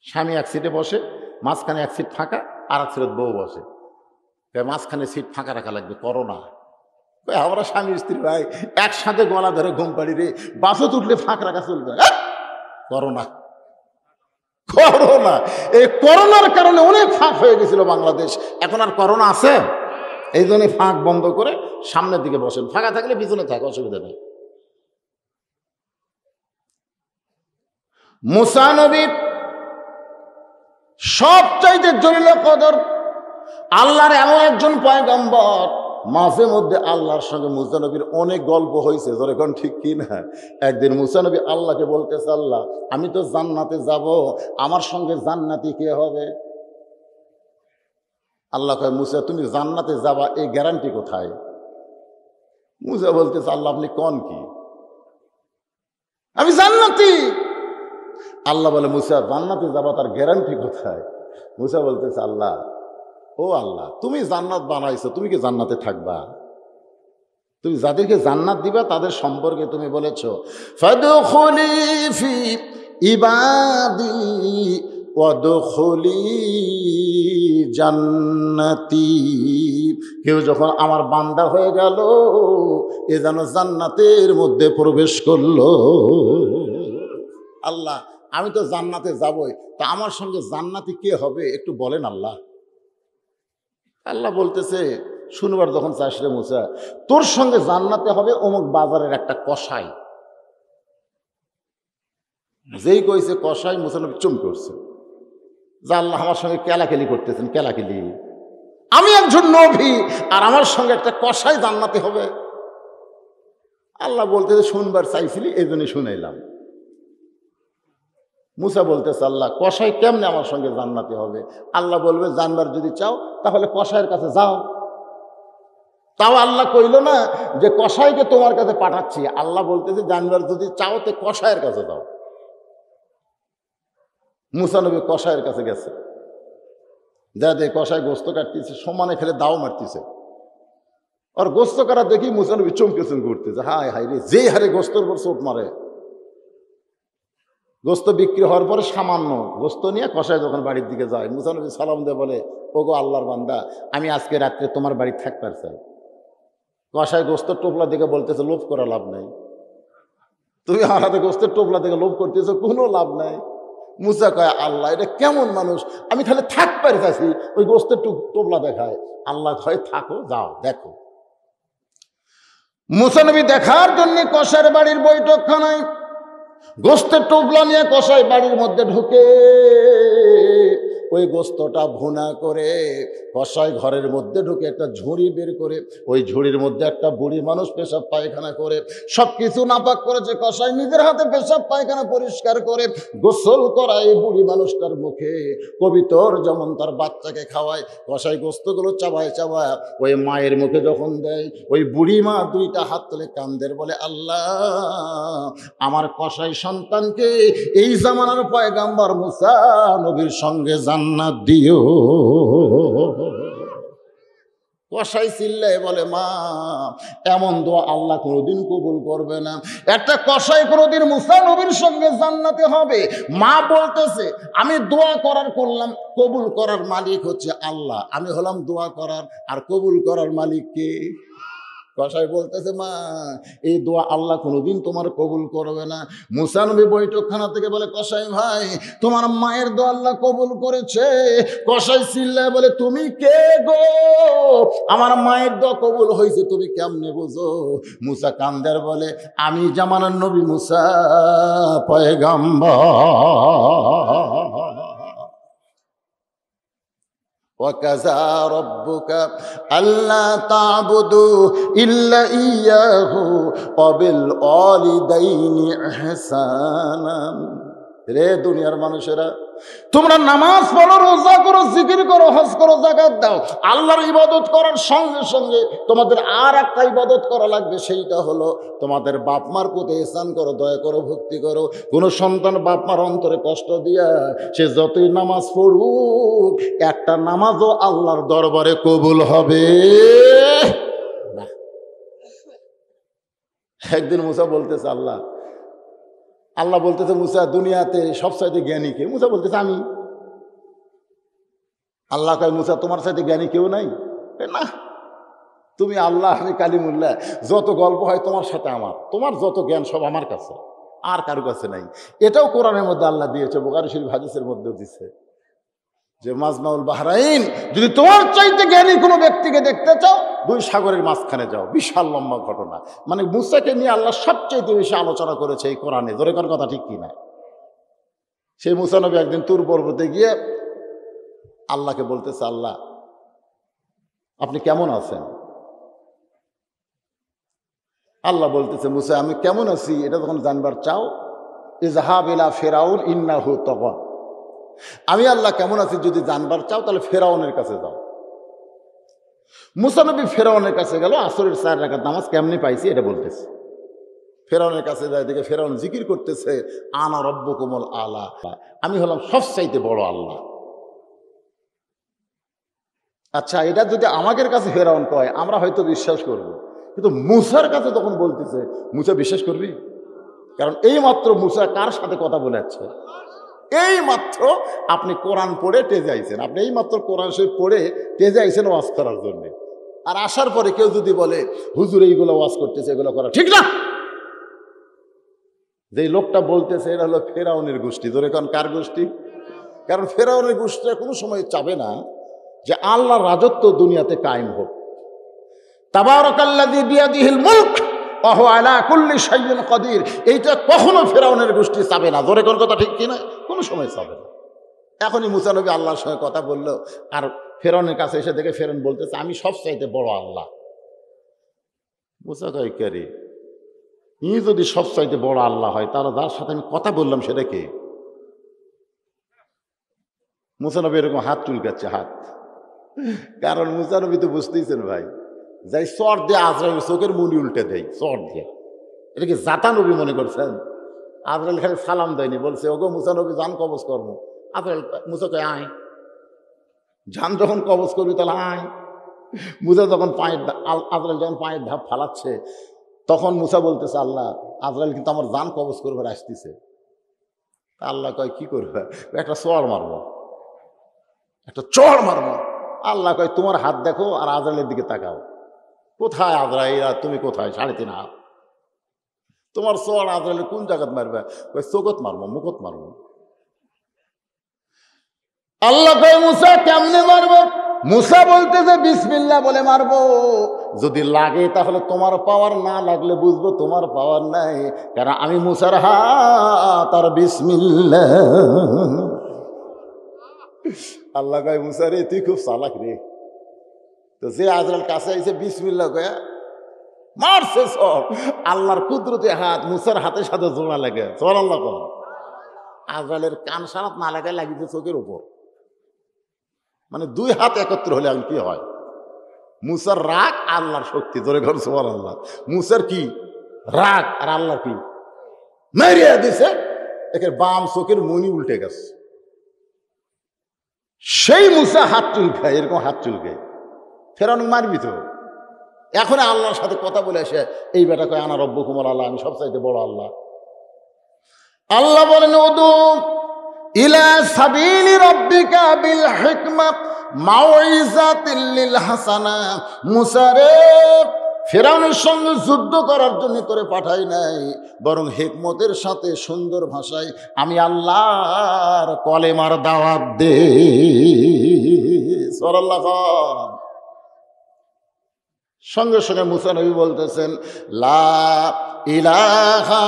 স্বামী এক সিটে বসে, মাঝখানে এক সিট ফাঁকা, আর এক সিটে বউ বসে, মাঝখানে সিট ফাঁকা রাখা লাগবে, করোনা। আমরা স্বামী স্ত্রী ভাই একসাথে গলা ধরে ঘুম পাড়ি রে, বাসে উঠলে ফাঁক রাখা চলবে, করোনা করোনা। এই করোনার কারণে অনেক ফাঁক হয়ে গেছিল বাংলাদেশ। এখন আর করোনা আছে, এই জন্য ফাঁক বন্ধ করে সামনের দিকে বসেন, ফাঁকা থাকলে পিছনে থাকে, অসুবিধা নেই। মুসা নবী সবচাইতে জলিল কদর আল্লাহর এমন একজন পয়গম্বর, মাঝে মধ্যে আল্লাহর সঙ্গে মুসা নবীর অনেক গল্প হয়েছে, যখন ঠিক কি না। একদিন মুসা নবী আল্লাহকে বলতেছে, আল্লাহ আমি তো জান্নাতে যাব, আমার সঙ্গে জান্নাতি কে হবে? আল্লাহ কয়, মুসা তুমি জান্নাতে যাবা এই গ্যারান্টি কোথায়? মুসা বলতেছে, আল্লাহ আপনি কোন কি? আমি জান্নাতি। আল্লাহ বলে, মুসা জান্নাতে যাবা তার গ্যারান্টি কোথায়? মুসা বলতেছে, আল্লাহ ও আল্লাহ তুমি জান্নাত বানাইছো, তুমি কি জান্নাতে থাকবা? তুমি যাদেরকে জান্নাত দিবা তাদের সম্পর্কে তুমি বলেছো, ফাদখুলি ফি ইবাদি ওয়াদখুলি জান্নাতি। কেউ যখন আমার বান্দা হয়ে গেল, এ যেন জান্নাতের মধ্যে প্রবেশ করলো। আল্লাহ আমি তো জান্নাতে যাবই, তা আমার সঙ্গে জান্নাতি কে হবে একটু বলেন আল্লাহ। আল্লাহ বলতেছে, শুনবার যখন চাস রে মুসা, তোর সঙ্গে জান্নাতে হবে অমুক বাজারের একটা কসাই। যেই কইছে কসাই, মুসা নবী চুম করছে, যে আল্লাহ আমার সঙ্গে কেলাকেলি করতেছেন, কেলাকেলি, আমি একজন নবী আর আমার সঙ্গে একটা কসাই জান্নাতে হবে? আল্লাহ বলতেছে, শুনবার চাইছিলি এই জন্য শুনাইলাম। মুসা বলতেছে, আল্লাহ কসাই কেমনে আমার সঙ্গে জান্নাতে হবে? আল্লাহ বলবে, জানবার যদি চাও তাহলে কসাইয়ের কাছে যাও। তাও আল্লাহ কইল না যে কসাইকে তোমার কাছে পাঠাচ্ছি, আল্লাহ বলতেছে জানবার যদি চাও তো কসাইয়ের কাছে যাও। মুসা নবী কসাইয়ের কাছে গেছে, দে কসাই গোস্ত কাটতেছে, সমানে খেলে দাও মারতেছে। আর গোস্ত কাটা দেখি মুসা নবী চমকে চমকে উঠতেছে, হায় হায় রে, যে হারে গোস্তর উপর চোট মারে। গোস্ত বিক্রি হওয়ার পরে সামান্য গোস্ত নিয়ে কসাই যখন বাড়ির দিকে যায়, মুসা নবী সালাম দিয়ে বলে, ওগো আল্লাহর বান্দা, আমি আজকে রাত্রে তোমার বাড়ি থাকতে চাই। কসাই গোস্তের টোপলা দিকে বলতেছে, লোভ করা লাভ নাই, তুমি আমার হাতে গোস্তের টোপলা দিকে লোভ করতেছো, কোনো লাভ নাই। মুসা কয়, আল্লাহ এটা কেমন মানুষ, আমি তাহলে থাকতে চাইছি, ওই গোস্তের টোপলা দেখায়। আল্লাহ কয়, থাকো, যাও দেখো। মুসা নবী দেখার জন্য কসাইয়ের বাড়ির বৈঠকখানায় গোস্তের টোপলা নিয়ে কসাই বাড়ির মধ্যে ঢুকে ওই গোস্তটা ভুনা করে কসাই ঘরের মধ্যে ঢুকে একটা ঝুড়ি বের করে, ওই ঝুড়ির মধ্যে একটা বুড়ি মানুষ পেশাব পায়খানা করে সবকিছু নাপাক করেছে। কসাই নিজের হাতে পেশাব পায়খানা পরিষ্কার করে গোসল করায় বুড়ি মানুষটার মুখে, কবিতর যেমন তার বাচ্চাকে খাওয়ায়, কসাই গোস্তগুলো চাবায় চাবায় ওই মায়ের মুখে যখন দেয়, ওই বুড়ি মা দুইটা হাত তুলে কান্দের, বলে, আল্লাহ আমার কসাই সন্তানকে এই জামানার পয়গাম্বর মুসা নবীর সঙ্গে জান্নাত দিও। কসাই চিল্লায় বলে, মা এমন দোয়া আল্লাহ কোনোদিন কবুল করবে না, একটা কসাই কোনোদিন মুসা নবীর সঙ্গে জান্নাতে হবে? মা বলতেছে, আমি দোয়া করার করলাম, কবুল করার মালিক হচ্ছে আল্লাহ, আমি হলাম দোয়া করার, আর কবুল করার মালিক কে? কসাই বলতেছে, মা এই দোয়া আল্লাহ কোনোদিন তোমার কবুল করবে না। মুসা নবী বৈঠকখানা থেকে বলে, কসাই ভাই তোমার মায়ের দোয়া আল্লাহ কবুল করেছে। কসাই চিল্লায় বলে, তুমি কে গো? আমার মায়ের দোয়া কবুল হয়েছে তুমি কেমনে বুঝো? মুসা কান্দার বলে, আমি জামানার নবী মুসা পয়গাম্বর। وَكَذَا رَبُّكَ أَلَّا تَعْبُدُوا إِلَّا إِيَّاهُ وَبِالْوَالِدَيْنِ إِحْسَانًا। রে দুনিয়ার মানুষেরা, তোমরা নামাজ পড়ো, রোজা করো, জিকির করো, হজ করো, যাকাত দাও, আল্লাহর ইবাদত করার সঙ্গে সঙ্গে তোমাদের আর একটা ইবাদত করা লাগবে, সেইটা হলো তোমাদের বাপ মার প্রতি ইহসান করো, দয়া করো, ভক্তি করো। কোনো সন্তান বাপ মার অন্তরে কষ্ট দিয়া সে যতই নামাজ পড়ুক, একটা নামাজও আল্লাহর দরবারে কবুল হবে না। একদিন মুসা বলতেছে, আল্লাহ বলতেছে, মুসা দুনিয়াতে সবচাইতে জ্ঞানী কে? মুসা বলতেছে, আমি। আল্লাহ কয়, মুসা তোমার সাথে জ্ঞানী কেউ নাই? না, তুমি আল্লাহ, আমি কালিমুল্লাহ, যত গল্প হয় তোমার সাথে আমার, তোমার যত জ্ঞান সব আমার কাছে, আর কারো কাছে নাই। এটাও কোরআনের মধ্যে আল্লাহ দিয়েছে, বুখারী শরীফ হাদিসের মধ্যেও দিচ্ছে যে মাজমাউল বাহরাইন, যদি তোমার চাইতে জ্ঞানী কোনো ব্যক্তিকে দেখতে চাও, দুই সাগরের মাঝখানে যাও। বিশাল লম্বা ঘটনা। মানে মুসাকে নিয়ে আল্লাহ সবচাইতে বেশি আলোচনা করেছে এই কোরআনে। জোরে কোন কথা ঠিক কিনা? সেই মুসা নবী একদিন তুর পর্বতে গিয়ে আল্লাহকে বলতেছে, আল্লাহ আপনি কেমন আছেন? আল্লাহ বলতেছে, মুসা আমি কেমন আছি এটা যখন জানবার চাও, ইযহাব ইলা ফিরাউন ইন্নাহু তাগা। আমি আল্লাহ কেমন আছি যদি জানবার চাও তাহলে ফেরাউনের কাছে যাও। মুসা নবী ফেরাউনের কাছে গেল, আসরের 4 রাকাত নামাজ কেমনি পাইছি এটা বলতেছে। ফেরাউনের কাছে যায়, দেখে ফেরাউন জিকির করতেছে, আনা রব্বুকুমুল আলা, আমি হলাম সবচাইতে বড় আল্লাহ। আচ্ছা, এটা যদি আমাদের কাছে ফেরাউন কয় আমরা হয়তো বিশ্বাস করব, কিন্তু মুসার কাছে তখন বলতেছে, মুসা বিশ্বাস করবি? কারণ এই মাত্র মুসা কার সাথে কথা বলে যাচ্ছে? এই মাত্র আপনি কোরআন পড়ে টেজে আইছেন, আপনি এই মাত্র কোরআন শরীফ পড়ে টেজে আইছেন ওয়াজ করার জন্য। আর আসার পরে কেউ যদি বলে হুজুর এইগুলো ওয়াজ করতেছে, এগুলো করা ঠিক না, যে লোকটা বলতেছে এটা হলো ফেরাউনের গোষ্ঠী। ধরে কারণ কার গোষ্ঠী? কারণ ফেরাউনের গোষ্ঠীরা কোনো সময় চাবে না যে আল্লাহর রাজত্ব দুনিয়াতে কায়েম হোক। তাবারাকাল্লাযী বিয়াদিহিল মুলক ওয়া হুয়া আলা কুল্লি শাইইন কাদির, এইটা কখনো ফেরাউনের গোষ্ঠী চাবে না। ধরে কোন কথা ঠিক কিনা? কোনো সময় চাবে না। এখনই মুসা নবী আল্লাহর সঙ্গে কথা বললো, আর ফেরাউনের কাছে এসে দেখে ফেরাউন বলতেছে, আমি সবচাইতে বড় আল্লাহ। মুসা কয়, কে রে? ই যদি সবচাইতে বড় আল্লাহ হয় তাহলে যার সাথে আমি কথা বললাম সেটা কে? মুসা নবী এরকম হাত চুলকাচ্ছে, হাত। কারণ মুসা নবী তো বুঝতেইছেন ভাই, যাই চর দিয়ে আজরাইল চোখের মুড়ি উল্টে দেয়, চর দিয়ে। এটা কি জাতা নবী মনে করছেন? আজরাইল খালি সালাম দেয়নি, বলছে ওগো মুসা নবী জান কবজ করবো। আজরাইল মুসা কয় আয়, জান যখন কবজ করবি তাহলে আয়। মুসা যখন আজরাইল যখন পায়ের ধাপ ফালাচ্ছে, তখন মুসা বলতেছে, আল্লাহ আজরাইল কিন্তু আমার জান কবজ করবার আসতেছে। আল্লাহ কয় কি করবে? একটা চড় মারবো, একটা চড় মারবো। আল্লাহ কয় তোমার হাত দেখো আর আজরাইলের দিকে তাকাও। কোথায় আজরাইল আর তুমি কোথায়? 3.5 হাত। তোমার চড় আজরাইলের কোন জায়গাত মারবে? কয় চোখত মারবো, মুখত মারবো। আল্লাহ কয় মুসা কেমনে মারবো? মুসা বলতেছে বিসমিল্লাহ বলে মারবো। যদি লাগে তাহলে তোমার পাওয়ার, না লাগলে বুঝবো তোমার পাওয়ার নাই, কারণ আমি মুসার হাত আর বিসমিল্লাহ। আল্লাহ কয় মুসা রে তুই খুব চালাক রে। তো যে আজরাইল কাছে আইছে বিসমিল্লাহ কয়া মারছে সব, আল্লাহর কুদরতি হাত মুসার হাতের সাথে জোড়া লাগে। সুবহানাল্লাহ। আজরাইলের কান সারাত না লাগায় লাগিয়েছে চোখের উপর। মানে 2 হাত একত্র হলে এখন কি হয়? মুসার রাগ, আল্লাহর শক্তি। ধরে ঘর সুবহানাল্লাহ। মুসার কি রাগ আর আল্লাহর কি মেরিয়া দিছে, একের বাম চোখের মনি উল্টে গেছে। সেই মুসা হাত চুলকায়, এরকম হাত চুলকায়। ফেরাউন মারবি তো। এখন আল্লাহর সাথে কথা বলে আসে, এই বেটা কয় আনা রব্বুকুমুল আলা, আমি সবচাইতে বড় আল্লাহ। আল্লাহ বলেন উদু ইলা সাবিলি রাব্বিকা বিল হিকমা মাউইজাতিল লিল হাসানা। মুসা রে ফেরাউনের সঙ্গে যুদ্ধ করার জন্য করে পাঠাই নাই, বরং হিকমতের সাথে সুন্দর ভাষায় আমি আল্লাহর কলেমার দাওয়াত দে। সুবহানাল্লাহ। সঙ্গে সঙ্গে মুসা নবী বলতেছেন লা ইলাহা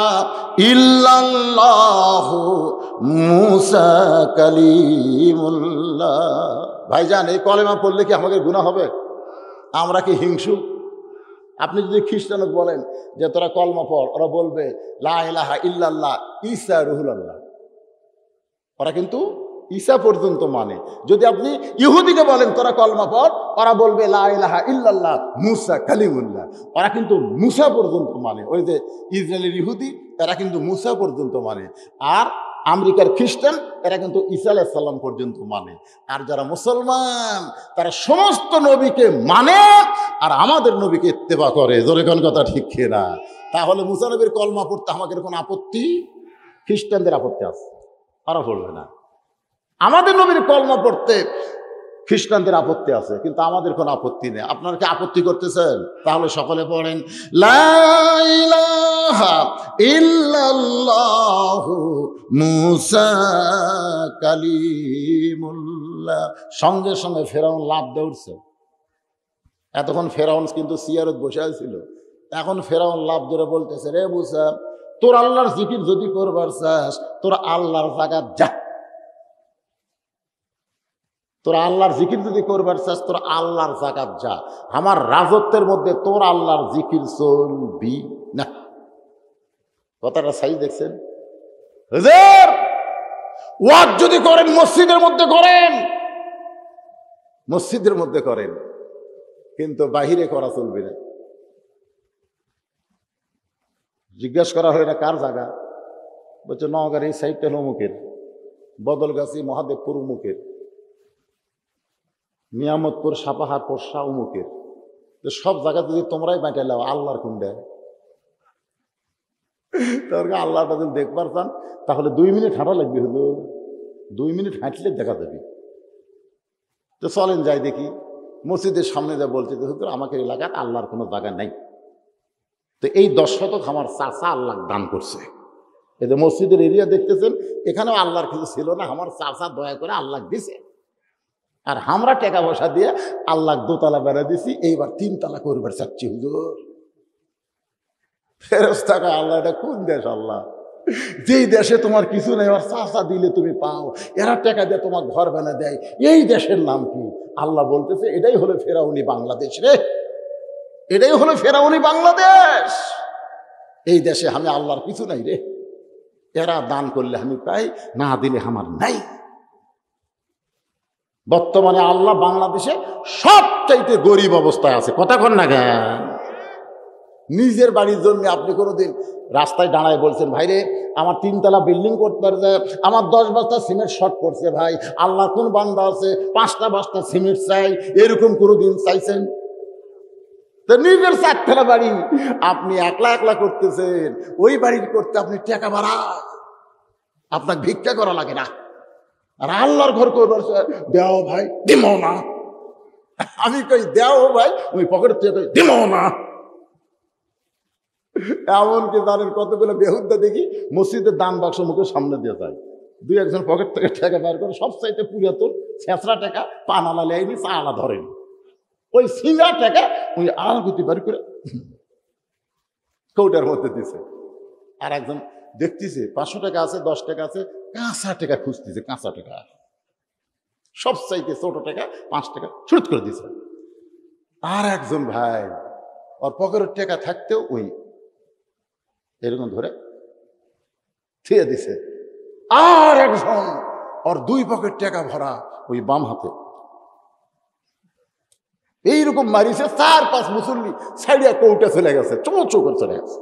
ইল্লাল্লাহু মুসা কালিমুল্লাহ। ভাইজান, এই কলেমা পড়লে কি আমাদের গুনাহ হবে? আমরা কি হিংসু? আপনি যদি খ্রিস্টানকে বলেন যে তোরা কলমা পড়, ওরা বলবে লা ইলাহা ইল্লাল্লাহ ঈসা রুহুল্লাহ। ওরা কিন্তু ঈসা পর্যন্ত মানে। যদি আপনি ইহুদিকে বলেন তোরা কলমা পড়, ওরা বলবে লা ইলাহা ইল্লাল্লাহ মুসা কালিমুল্লাহ। ওরা কিন্তু মুসা পর্যন্ত মানে। ওই যে ইসরায়েলের ইহুদি, এরা কিন্তু মুসা পর্যন্ত মানে। আর আমেরিকার খ্রিস্টান, এরা কিন্তু ঈসা আলাইহিস সালাম পর্যন্ত মানে। আর যারা মুসলমান, তারা সমস্ত নবীকে মানে আর আমাদের নবীকে ইত্তেবা করে। জোরে কোন কথা ঠিক কিনা? তাহলে মুসা নবীর কলমা পড়তে আমাদের কোনো আপত্তি? খ্রিস্টানদের আপত্তি আছে, ওরা পড়বে না। আমাদের নবীর কলমা পড়তে খ্রিস্টানদের আপত্তি আছে, কিন্তু আমাদের কোনো আপত্তি নেই। আপনারা কি আপত্তি করতেছেন? তাহলে সকলে পড়েন লা ইলাহা ইল্লাল্লাহু মুসা কালিমুল্লাহ। সঙ্গে সঙ্গে ফেরাউন লাফ দিয়ে উঠছে। এতক্ষণ ফেরাউন কিন্তু সিয়ারত বসে ছিল, এখন ফেরাউন লাফ ধরে বলতেছে রে মুসা, তোর আল্লাহর জিকির যদি করবার চাস, তোর আল্লাহর জায়গা যা। তোর আল্লাহর জিকির যদি করবার চাস, তোর আল্লাহর জাকাত যা। আমার রাজত্বের মধ্যে তোর আল্লাহর জিকির চলবি না। কথাটা সাইজ দেখছেন? হুজুর, ওয়াজ যদি করেন মসজিদের মধ্যে করেন, মসজিদের মধ্যে করেন, কিন্তু বাহিরে করা চলবে না। জিজ্ঞাসা করা হয় না কার জায়গা? বলছে নওগাঁর এই সাইডটা অমুকের, বদলগাছি মহাদেবপুর অমুকের, নিয়ামতপুর সাপাহার পোষা অমুকের। তো সব জায়গা যদি তোমরাই বাঁটাইলে আল্লাহর কোন দেয়? তাহলে আল্লাহটা যদি দেখবার চান, তাহলে 2 মিনিট হাঁটা লাগবে। হলো 2 মিনিট হাঁটলে দেখা যাবে। তো চলেন যাই দেখি। মসজিদের সামনে যা বলছে যে হুজুর আমাকে এলাকায় আল্লাহর কোনো জায়গা নাই। তো এই 10 শতক আমার চাচা আল্লাহ দান করছে। এই যে মসজিদের এরিয়া দেখতেছেন, এখানেও আল্লাহর কিছু ছিল না, আমার চাচা দয়া করে আল্লাহ দিছে। আর আমরা টাকা পয়সা দিয়ে আল্লাহ 2 তলা বেড়া দিছি, এইবার 3 তলা করবার চাচ্ছি। হুজুর, ফেরেশতা কয় আল্লাহ এটা কোন দেশ? আল্লাহ যেই দেশে তোমার কিছু নেই, আর চাচা দিলে তুমি পাও, এরা টাকা দিয়ে তোমার ঘর বানা দেয়, এই দেশের নাম কি? আল্লাহ বলতেছে এটাই হলো ফেরাউনি বাংলাদেশ রে, এটাই হলো ফেরাউনি বাংলাদেশ। এই দেশে আমি আল্লাহর কিছু নাই রে, এরা দান করলে আমি পাই, না দিলে আমার নাই। বর্তমানে আল্লাহ বাংলাদেশে সবচাইতে গরিব অবস্থায় আছে। কথা কন না কেন? নিজের বাড়ির জন্য আপনি কোনোদিন রাস্তায় দাঁড়ায় বলছেন ভাই রে আমার 3 তলা বিল্ডিং করতে পারবে, আমার 10 বস্তা সিমেন্ট শর্ট করছে, ভাই আল্লাহ কোন বান্দা আছে 5টা বস্তা সিমেন্ট চাই, এরকম কোনোদিন চাইছেন? তো নিজের 4 তলা বাড়ি আপনি একলা একলা করতেছেন, ওই বাড়ির করতে আপনি টাকা বাড়ায়, আপনাকে ভিক্ষা করা লাগে না। আর আল্লাহর ঘর করবার দেও ভাই, দিমো না। আমি কই দেও ভাই, ওই পকেট থেকে কই দিমো না। এমনকি জানেন কতগুলো বেহুদ্দা দেখি মসজিদের দান বাক্স মুখের সামনে দিয়ে যায়, 2-1জন পকেট থেকে টাকা বের করে, সব চাইতে পুরাতন ছেঁচড়া টাকা, পানালা লেয়নি, চালা ধরেনি, ওই সিঙ্গা টাকা ওই আলগুতি বের করে কৌটার মধ্যে দিছে। আর একজন দেখতেছে 500 টাকা আছে, 10 টাকা আছে, কাঁচা টাকা খুঁজতেছে, কাঁচা টাকা, সব চাইতে ছোট টাকা 5 টাকা ছুট করে দিছে। আর একজন ভাই ওর পকেটের টাকা থাকতেও ওই এরকম ধরে থিয়ে দিছে। আর একজন ওর 2 পকেট টাকা ভরা ওই বাম হাতে এইরকম মারিছে, 4-5 মুসল্লি ছাড়িয়া কৌটা চলে গেছে, চৌচৌ করে চলে গেছে।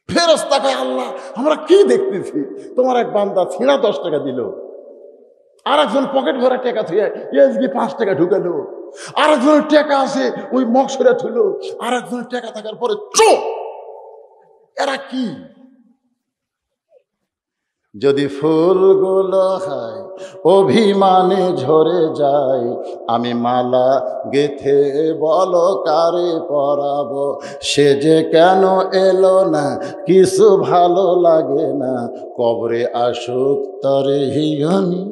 ফেরেশতা কয় আল্লাহ আমরা কি দেখতেছি, তোমার এক বান্দা ছিঁড়া 10 টাকা দিল, আর একজন পকেট ভরা টাকা থুয়ে এসবি 5 টাকা ঢুকালো, আর একজনের টাকা আছে ওই মগসরে থুল, আর একজনের টাকা থাকার পরে চোখ। এরা কি যদি ফুলগুলো হয় অভিমানে ঝরে যায়, আমি মালা গেথে বলো কারে পরাবো, সে যে কেন এলো না কিছু ভালো লাগে না, কবরে আসুক তরে হিয়নি।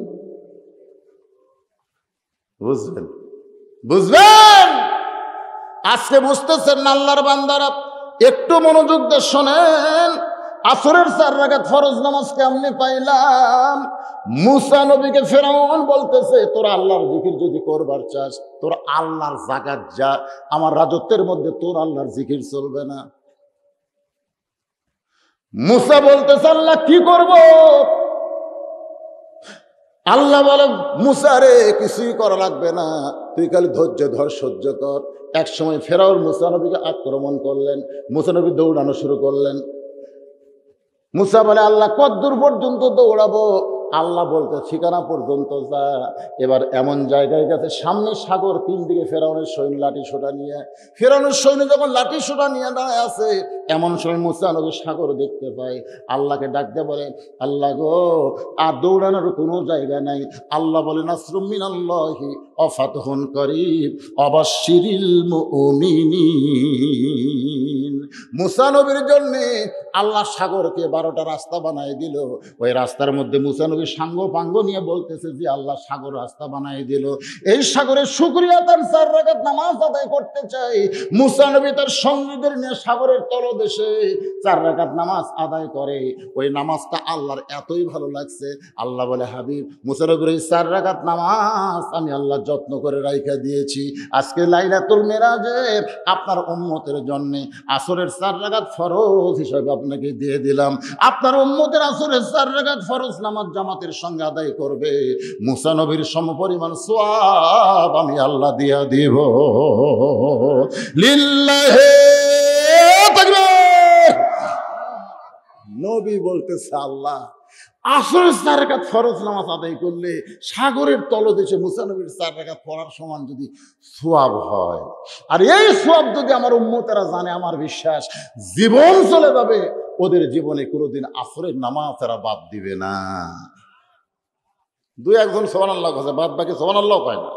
বুঝবেন বুঝবেন আজকে বুঝতেছেন না আল্লাহর বান্দারা, একটু মনোযোগ দিয়ে শোনেন। আসরের 4 রাকাত ফরজ নামাজ কেমনে পাইলাম? মুসা নবীকে ফেরাউন বলতেছে, তোরা আল্লাহর জিকির যদি করবার চাস, তোর আল্লাহর জাকাত যা, আমার রাজত্বের মধ্যে তোর আল্লাহর জিকির চলবে না। মুসা বলতেছে, আল্লাহ কি করব? আল্লাহ বলে, মুসা রে কিছুই করা লাগবে না, তুই খালি ধৈর্য ধর, সহ্য কর। এক সময় ফেরাউন মুসা নবীকে আক্রমণ করলেন, মুসা নবী দৌড়ানো শুরু করলেন। মুসা বলে, আল্লাহ কতদূর পর্যন্ত দৌড়াবো? আল্লাহ বলতে, ঠিকানা পর্যন্ত যা। এবার এমন জায়গায় গেছে, সামনে সাগর, 3 দিকে ফেরাউনের সৈন্য লাঠি সোটা নিয়ে। ফেরাউনের সৈন্য যখন লাঠি সোটা নিয়ে দাঁড়ায় আছে, এমন সময় মুসা নবী সাগর দেখতে পায়। আল্লাহকে ডাকতে বলে, আল্লাহ গো, আর দৌড়ানোর কোনো জায়গা নাই। আল্লাহ বলে, নাসরুম মিনাল্লাহি ওয়া ফাতহুন করিব ওয়াবাশশিরিল মুমিনিন। মুসা নবীর জন্য আল্লাহ সাগরকে 12টা রাস্তা বানায় দিল। ওই রাস্তার মধ্যে মুসা নবী সাঙ্গ পাঙ্গ নিয়ে বলতেছে যে আল্লাহ সাগর রাস্তা বানায় দিল, এই সাগরের শুকরিয়া তার 4 রাকাত নামাজ আদায় করতে চাই। মুসা নবী তার সঙ্গীদের নিয়ে সাগরের তলদেশে 4 রাকাত নামাজ আদায় করে। ওই নামাজটা আল্লাহর এতই ভালো লাগছে, আল্লাহ বলে, হাবিব, মুসা নবীর এই 4 রাকাত নামাজ আমি আল্লাহ যত্ন করে রাইখা দিয়েছি। আজকে লাইলাতুল মেরাজে আপনার উম্মতের জন্য আসরের 4 রাকাত ফরজ হিসাবে আপনাকে দিয়ে দিলাম। আপনার উম্মতের আসরের 4 রাকাত ফরজ নামাজ জামাতের সঙ্গে আদায় করবে, মুসা নবীর সমপরিমাণ সওয়াব আমি আল্লাহ দিয়া দিব। লিল্লাহি তাকবীর। নবী বলতেছে, আল্লাহ আসরের 4 রাকাত ফরজ নামাজ আদায় করলে সাগরের তলদেশে মুসা নবীর 4 রাকাত পড়ার সমান যদি সওয়াব হয়, আর এই সওয়াব যদি আমার উম্মতেরা জানে, আমার বিশ্বাস জীবন চলে যাবে, ওদের জীবনে কোনোদিন আসরের নামাজ এরা বাদ দিবে না। 2-1 সুবহানাল্লাহ কয়, বাদ বাকি সুবহানাল্লাহ কয় না।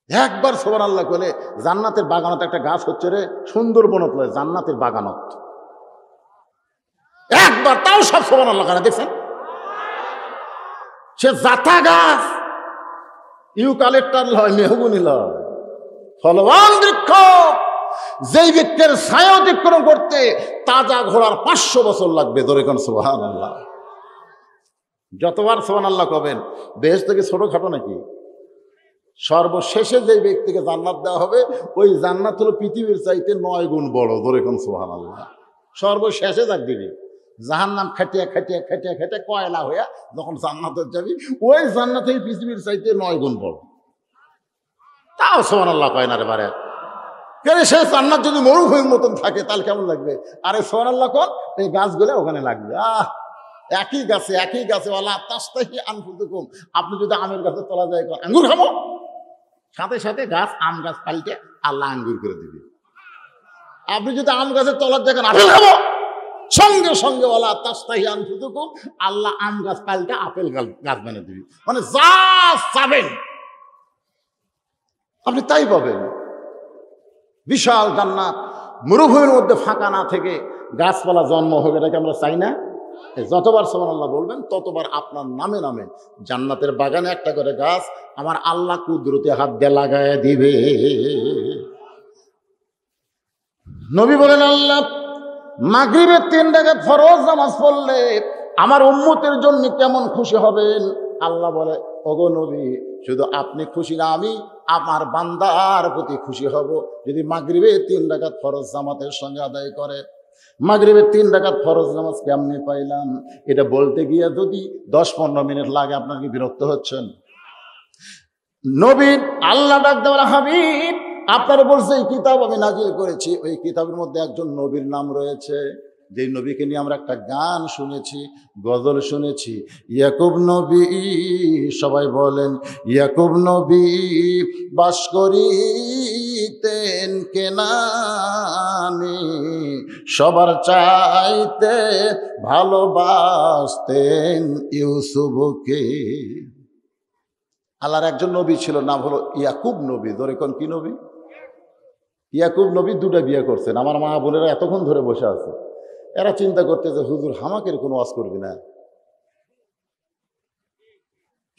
একবার সুবহানাল্লাহ কইলে জান্নাতের বাগানত একটা গাছ হচ্ছে রে, সুন্দরবনত লয়, জান্নাতের বাগানত। একবার তাও সব সুবহানাল্লাহ কেন দেখছেন? সে জাতা গাছ, ইউক্যালিপটাস লয়, মেহগুনি লয়, ফলবান বৃক্ষ। যেই বৃক্ষের ছায়া অতিক্রম করতে তাজা ঘোড়ার 500 বছর লাগবে। ধরে কোন সুবহানাল্লাহ। যতবার সুবহানাল্লাহ কবেন, বেহেশত থেকে ছোটখাটো নাকি? সর্বশেষে যে ব্যক্তিকে জান্নাত দেওয়া হবে, ওই জান্নাত হলো পৃথিবীর চাইতে 9 গুণ বড়। ধরে কোন সুবহানাল্লাহ। সর্বশেষে যাক দিবি, জাহান্নাম খাটিয়া খাটিয়া খাটিয়া খাটিয়া কয়লা হইয়া যখন জান্নাতে যাবি, ওই জান্নাত এই পৃথিবীর চাইতে 9 গুণ বড়। তাও সুবহানাল্লাহ কয় না রে বারে। কেন সে জান্নাত যদি মরুভূমির মতন থাকে তাহলে কেমন লাগবে? আরে সুবহানাল্লাহ কর, এই গাছগুলো ওখানে লাগবে। একই গাছে ওয়ালা তাস্তাহি আনফুসুকুম। আপনি যদি আমের গাছে তলা যায় আঙ্গুর খাবো, সাথে সাথে গাছ আম গাছ পাল্টে আল্লাহ আঙ্গুর করে দিবে। আপনি যদি আম গাছের তলার দেখেন আপেল খাবো, সঙ্গে সঙ্গে ওয়ালা তাস্তাহি আনফুসুকুম, আল্লাহ আম গাছ পাল্টে আপেল গাছ বানিয়ে দিবে। মানে যা চাবেন আপনি তাই পাবেন। বিশাল জান্নাত, মরুভূমির মধ্যে ফাঁকা না থেকে গাছপালা জন্ম হবে, এটাকে আমরা চাই না? যতবার সুবহানাল্লাহ বলবেন ততবার আপনার নামে নামে জান্নাতের বাগানে একটা করে গাছ আমার আল্লাহ কুদরতে হাত দিয়ে লাগায় দিবে। নবী বলেন, আল্লাহ মাগরিবের 3 রাকাত ফরজ নামাজ পড়লে আমার উম্মতের জন্য কেমন খুশি হবেন? আল্লাহ বলে, ওগো নবী, শুধু আপনি খুশি না, আমি আমার বান্দার প্রতি খুশি হব যদি মাগরিবে 3 রাকাত ফরজ জামাতের সঙ্গে আদায় করে। মাগরিবের 3 রাকাত ফরজ নামাজ কেমনে পাইলাম এটা বলতে গিয়ে যদি 10-15 মিনিট লাগে, আপনার কি বিরক্ত হচ্ছেন? নবী আল্লাহ ডাক দেওয়া, হাবিব আপনার উপর যে কিতাব আমি নাজিল করেছি, ওই কিতাবের মধ্যে একজন নবীর নাম রয়েছে। যেই নবীকে নিয়ে আমরা একটা গান শুনেছি, গজল শুনেছি। ইয়াকুব নবী, সবাই বলেন ইয়াকুব নবী বাস করিতেন কেনানে, সবার চাইতে ভালোবাসতেন ইউসুফকে। আল্লাহর একজন নবী ছিল, নাম হলো ইয়াকুব নবী। ধরে কোন কি নবী? ইয়াকুব নবী দুটা বিয়ে করছেন। আমার মা বোনেরা এতক্ষণ ধরে বসে আছে, এরা চিন্তা করতেছে হুজুর হামাকের কোনো ওয়াজ করবি না,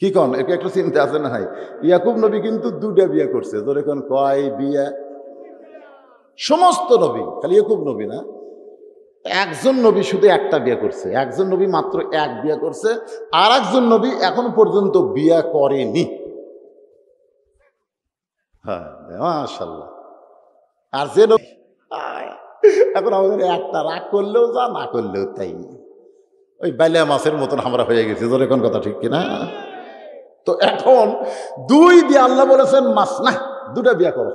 কি কন? এটা একটু চিন্তা আছে না? হয় ইয়াকুব নবী কিন্তু দুটা বিয়ে করছে। ধরে কোন কয় বিয়ে? সমস্ত নবী, খালি ইয়াকুব নবী না। একজন নবী শুধু একটা বিয়ে করছে, একজন নবী মাত্র এক বিয়ে করছে, আর একজন নবী এখন পর্যন্ত বিয়ে করেনি। হ্যাঁ মাশাআল্লাহ। আর যে নবী এখন আমাদের একটা রাগ করলেও যা, না করলেও তাই, ওই বাইলা মাছের মতন আমরা হয়ে গেছি। তোর এখন কথা ঠিক কিনা? তো এখন দুই দিয়ে আল্লাহ বলেছেন মাস না, দুটা বিয়ে করো।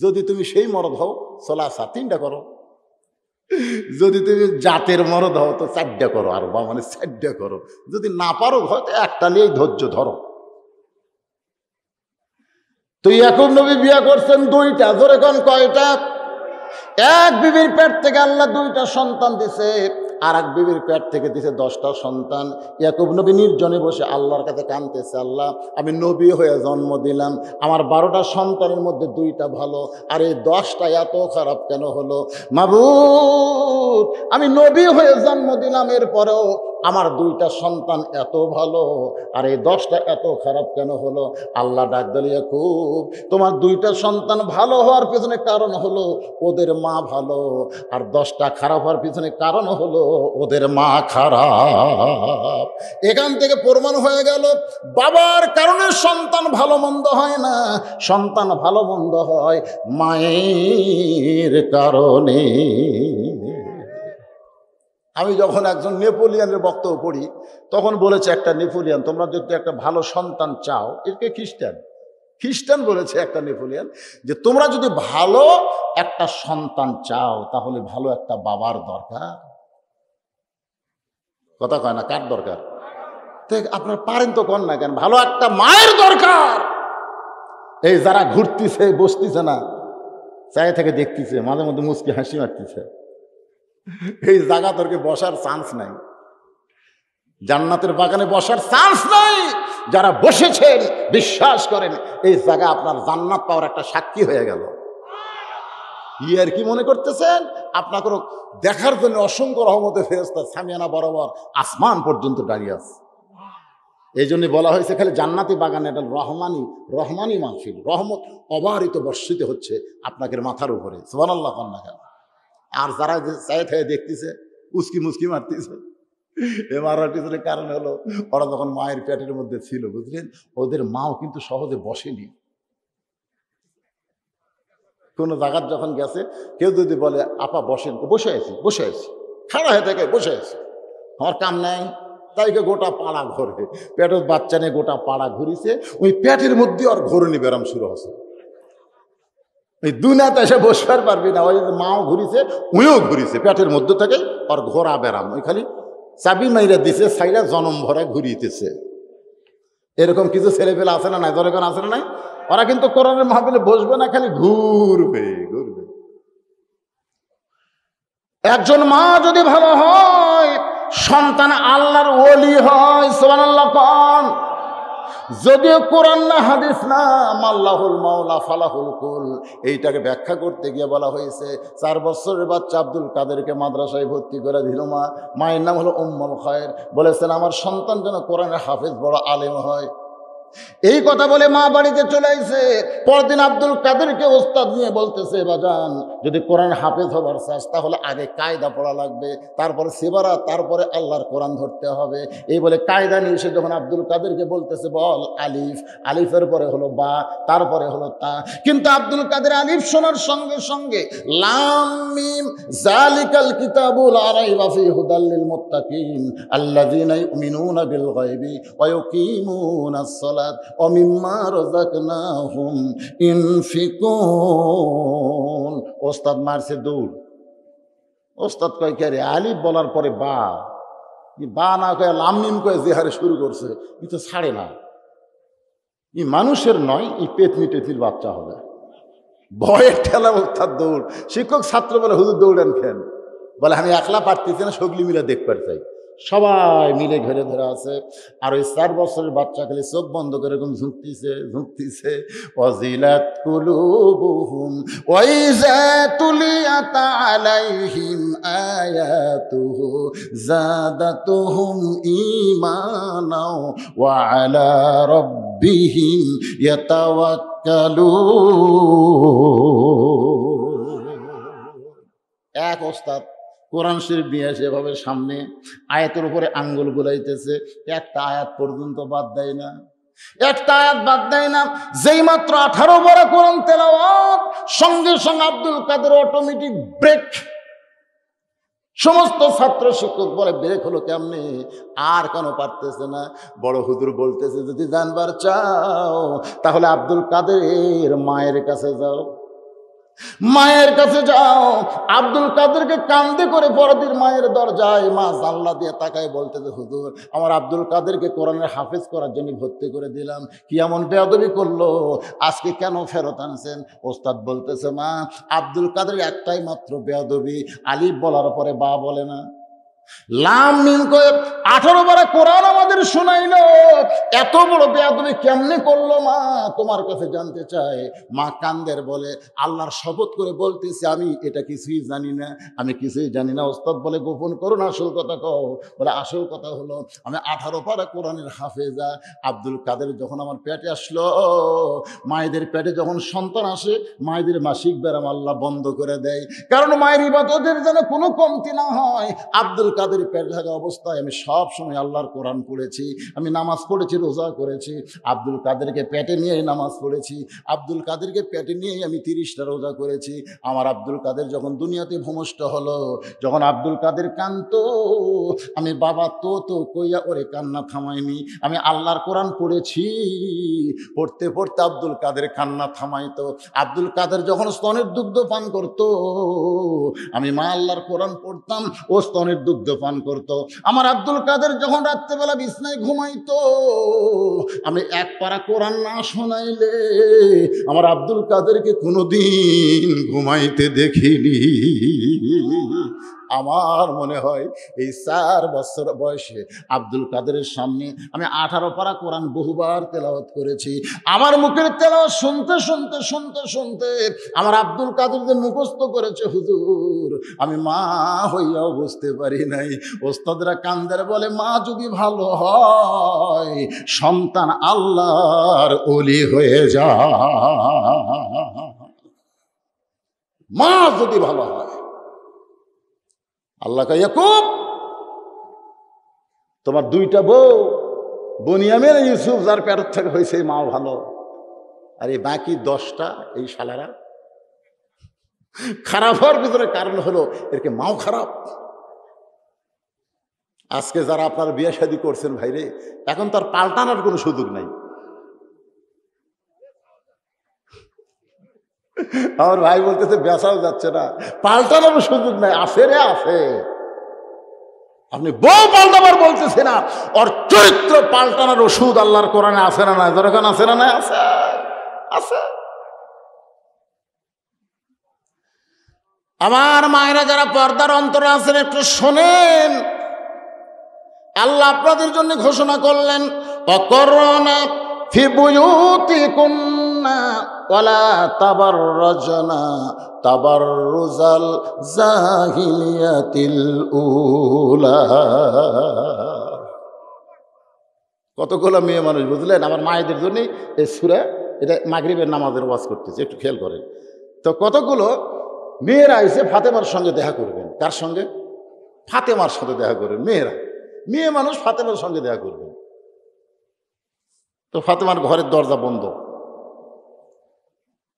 যদি তুমি সেই মরদ হও সলাসা, তিনটা করো। যদি তুমি জাতের মরদ হও তো চারটা করো, আর বা মানে চারটা করো। যদি না পারো হয়তো একটা নিয়েই ধৈর্য ধরো। তো ইয়াকুব নবী বিয়ে করছেন দুইটা। জোরে কোন কয়টা? এক বিবির পেট থেকে আল্লাহ দুইটা সন্তান দিছে, আর এক বিবির পেট থেকে দিছে 10টা সন্তান। ইয়াকুব নবী নির্জনে বসে আল্লাহর কাছে কাঁদতেছে, আল্লাহ আমি নবী হয়ে জন্ম দিলাম, আমার 12টা সন্তানের মধ্যে 2টা ভালো, আর এই 10টা এত খারাপ কেন হলো? মাবুদ আমি নবী হয়ে জন্ম দিলাম, এরপরেও আমার 2টা সন্তান এত ভালো, আর এই 10টা এত খারাপ কেন হলো? আল্লাহ ডাক দিল, ইয়াকুব তোমার 2টা সন্তান ভালো হওয়ার পেছনে কারণ হলো ওদের মা ভালো, আর 10টা খারাপ হওয়ার পিছনে কারণ হলো ওদের মা খারাপ। এখান থেকে প্রমাণ হয়ে গেল বাবার কারণে সন্তান ভালো মন্দ হয় না, সন্তান ভালো মন্দ হয় মায়ের কারণে। আমি যখন একজন নেপোলিয়ানের বক্তব্য পড়ি তখন বলেছে একটা নেপোলিয়ান, তোমরা যদি একটা ভালো সন্তান চাও, একে খ্রিস্টান বলেছে একটা নেপোলিয়ান, যে তোমরা যদি ভালো একটা সন্তান চাও তাহলে ভালো একটা বাবার দরকার। কথা কয় না? কার দরকার? আপনার পারেন তো কর না কেন? ভালো একটা মায়ের দরকার। এই যারা ঘুরতেছে বসতেছে না, চায়ে থেকে দেখতেছে, মাঝে মধ্যে মুচকি হাসি মারতেছে, এই জায়গা তোরকে বসার চান্স নাই, জান্নাতের বাগানে বসার চান্স নাই। যারা বসেছেন বিশ্বাস করেন এই জায়গা আপনার জান্নাত পাওয়ার একটা সাক্ষী হয়ে গেল। আর কি মনে করতেছেন? আপনাকে দেখার জন্য অসংখ্য রহমতের ফেরেশতা সামিয়ানা বরাবর আসমান পর্যন্ত দাঁড়িয়ে আছে। এই জন্য বলা হয়েছে খালি জান্নাতি বাগানে এটা রহমানি মাহফিল, রহমত অবারিত বর্ষিত হচ্ছে আপনাকে মাথার উপরে। সুবহানাল্লাহ কন্যা কেন? আর যারা চায়ে থেকে দেখতেছে উস্কি মুস্কি মারতেছে, এ মারার পিছনে কারণ হলো ওরা যখন মায়ের পেটের মধ্যে ছিল, বুঝলেন, ওদের মাও কিন্তু সহজে বসেনি। কোনো জায়গার যখন গেছে কেউ যদি বলে আপা বসেন, বসে আছি, খাড়া হয়ে থাকে বসে আছি, আমার কাম নাই, তাইকে গোটা পাড়া ঘরে, পেটের বাচ্চা নিয়ে গোটা পাড়া ঘুরিছে, ওই পেটের মধ্যে আর ঘোরনি ব্যারাম শুরু হচ্ছে। ওই দুনিয়াতে এসে বসবার পারবি না, ওই মাও ঘুরিছে উইও ঘুরিছে, পেটের মধ্যে থেকে আর ঘোরা ব্যারাম, ওই খালি চাবি মাইরা দিছে, সাইরা জনম ভরে ঘুরিতেছে। এরকম কিছু ছেলেপেলে আছে না নাই? দরকার আছে না নাই? ওরা কিন্তু কোরআনের মাহফিলে বসবে না, খালি ঘুরবে। একজন মা যদি ভালো হয়, সন্তান আল্লাহর ওলি হয়। সুবহানাল্লাহ কোন? যদিও কোরআন না হাদিস না, মাল্লাহুল মাওলা ফালাহুল কুল, এইটাকে ব্যাখ্যা করতে গিয়ে বলা হয়েছে 4 বছরের বাচ্চা আব্দুল কাদেরকে মাদ্রাসায় ভর্তি করে দিল মা, মায়ের নাম হলো উম্মুল খায়ের, বলেছেন আমার সন্তান যেন কোরআনের হাফেজ বড় আলেম হয়। এই কথা বলে মা বাড়িতে চলে আইছে। পরদিন আব্দুল কাদেরকে ওস্তাদ নিয়ে বলতেছে, বাজান যদি কোরআন হাফেজ হবার চাস তাহলে আগে কায়দা পড়া লাগবে, তারপরে সেবারা, তারপরে আল্লাহর কোরআন ধরতে হবে। এই বলে কায়দা নিয়ে এসে যখন আব্দুল কাদেরকে বলতেছে বল আলিফ, আলিফের পরে হলো বা, তারপরে হলো তা, কিন্তু আব্দুল কাদের আলিফ শোনার সঙ্গে সঙ্গে লাম মিম যালিকাল কিতাবুল লা রাইবা ফীহি হুদাল লিল মুত্তাকিন আল্লাযীনা ইউমিনুনা বিল গায়বি ওয়া ইউকিমুনাস সালাত ওমিম্মা রাযাকনাহুম ইনফিকুন। ওস্তাদ মারছে দৌড়, ওস্তাদ কয় কে রে, আলিফ বলার পরে বা, বা না কয়ে লাম মিম কয়ে যে হারে শুরু করছে, ই তো ছাড়ে না। ই মানুষের নয়, ই পেতনি টেতনির বাচ্চা হবে। ভয়ের ঠেলা ওস্তাদ দৌড়। শিক্ষক ছাত্র বলে হুজুর দৌড়ান খেন, বলে আমি একলা পারতেছি না, সগলি মিলে দেখবার চাই। সবাই মিলে ঘিরে ধরে আছে। আর ওই 4 বছরের বাচ্চা খালি চোখ বন্ধ করে এরকম ঝুঁকতিছে ঝুঁকতিছে। ওয়াজিলাত কুলুবুহুম ওয়াইজা তুলিয়াত আলাইহিম আয়াতুহু যাদাতুহুম ঈমানাও ওয়া আলা রাব্বিহিম ইয়াতাওয়াক্কালুন। এক ওস্তাদ কোরআন শরীফ নিয়ে এসে এভাবে সামনে আয়াতের উপরে আঙ্গুল গুলাইতেছে, একটা আয়াত পর্যন্ত বাদ দেয় না, একটা আয়াত বাদ দেয় না। যেই মাত্র 18 পারা কোরআন তেলাওয়াত, সঙ্গে সঙ্গে আব্দুল কাদের অটোমেটিক ব্রেক। সমস্ত ছাত্র শিক্ষক বলে ব্রেক হলো কেমনে, আর কেন পারতেছে না। বড় হুজুর বলতেছে যদি জানবার চাও তাহলে আব্দুল কাদের মায়ের কাছে যাও, মায়ের কাছে যাও। আব্দুল কাদেরকে কান্দে করে পরদিন মায়ের দরজায় মা জানলা দিয়ে তাকায় বলতেছে হুজুর আমার আব্দুল কাদেরকে কোরআনের হাফেজ করার জন্য ভর্তি করে দিলাম, কি এমন বেয়াদবি করলো, আজকে কেন ফেরত আনছেন? ওস্তাদ বলতেছে মা আব্দুল কাদের একটাই মাত্র বেয়াদবি, আলিফ বলার পরে বা বলে না, লাম মিম কয়ে 18 পারা কোরআন আমাদের শোনাইলো, এত বড় বেয়াদবি কেমনে করলো মা, তোমার কাছে জানতে চাই। মা কান্দের বলে আল্লাহর শপথ করে বলতেছি আমি এটা কিছুই জানি না, আমি কিছুই জানি না। ওস্তাদ বলে গোপন করো না, আসল কথা কও। বলে আসল কথা হলো আমি 18 পারা কোরআনের হাফেজা। আব্দুল কাদের যখন আমার পেটে আসলো, মায়েদের পেটে যখন সন্তান আসে মায়েদের মাসিক ব্যারাম আল্লাহ বন্ধ করে দেয়, কারণ মায়ের ইবাদতের যেন কোনো কমতি না হয়। আব্দুল কাদের পেটে থাকা অবস্থায় আমি সব সময় আল্লাহর কোরআন পড়েছি, আমি নামাজ পড়েছি, রোজা করেছি, আব্দুল কাদেরকে পেটে নিয়েই নামাজ পড়েছি, আব্দুল কাদেরকে পেটে নিয়েই আমি 30টা রোজা করেছি। আমার আব্দুল কাদের যখন দুনিয়াতে ভূমিষ্ঠ হলো, যখন আব্দুল কাদের কাঁদতো, আমি বাবা তো কইয়া ওরে কান্না থামাইনি, আমি আল্লাহর কোরআন পড়েছি। পড়তে পড়তে আব্দুল কাদের কান্না থামাইতো। আব্দুল কাদের যখন স্তনের দুগ্ধ পান করতো, আমি মা আল্লাহর কোরআন পড়তাম, ও স্তনের দুগ্ধ পান করতো। আমার আব্দুল কাদের যখন রাত্রেবেলা বিছনায় ঘুমাইতো, আমি 1 পারা কোরআন না শোনাইলে আমার আব্দুল কাদেরকে কোনোদিন ঘুমাইতে দেখিনি। আমার মনে হয় এই 4 বছর বয়সে আব্দুল কাদেরের সামনে আমি 18 পারা কোরআন বহুবার তেলাওয়াত করেছি। আমার মুখের তেলাওয়াত শুনতে শুনতে শুনতে শুনতে আমার আব্দুল কাদের যে মুখস্থ করেছে হুজুর, আমি মা হইয়াও বুঝতে পারি নাই। ওস্তাদরা কান্দের বলে মা যদি ভালো হয় সন্তান আল্লাহর ওলি হয়ে যায়, মা যদি ভালো হয়। আল্লাহ কয় ইয়াকুব তোমার 2টা বউ, বনিয়ামের ইউসুফ যার পেট থেকে হয়েছে মাও ভালো, আর এই বাকি 10টা এই শালারা খারাপ হওয়ার ভিতরে কারণ হলো এরকে মাও খারাপ। আজকে যারা আপনার বিয়ে শাদী করছেন ভাইরে, এখন তার পাল্টানোর কোনো সুযোগ নাই। আমার ভাই বলতেছে বেচাও যাচ্ছে না, পাল্টানোর সুযোগ নাই, আছে রে আছে। আপনি বউ পাল্টাবার বলতেছে না, ওর চরিত্র পাল্টানোর ওষুধ আল্লাহর কোরআনে আছে না নাই? যখন আছে না নাই? আছে আছে। আমার মায়েরা যারা পর্দার অন্তরে আছেন একটু শোনেন, আল্লাহ আপনাদের জন্য ঘোষণা করলেন অকরনা ফি বুয়ুতিকুন্না ওয়ালা তাবাররাজনা তাবাররুজাল জাহিলিয়াতিল উলা। কতগুলো মেয়ে মানুষ বুঝলেন, আমার মায়েদের জন্যই এই সূরা, এটা মাগরিবের নামাজের ওয়াজ করতেছে, একটু খেয়াল করেন তো। কতগুলো মেয়েরা এসে ফাতেমার সঙ্গে দেখা করবেন। কার সঙ্গে? ফাতেমার সাথে দেখা করবেন। মেয়েরা, মেয়ে মানুষ ফাতেমার সঙ্গে দেখা করবেন। তো ফাতেমার ঘরের দরজা বন্ধ।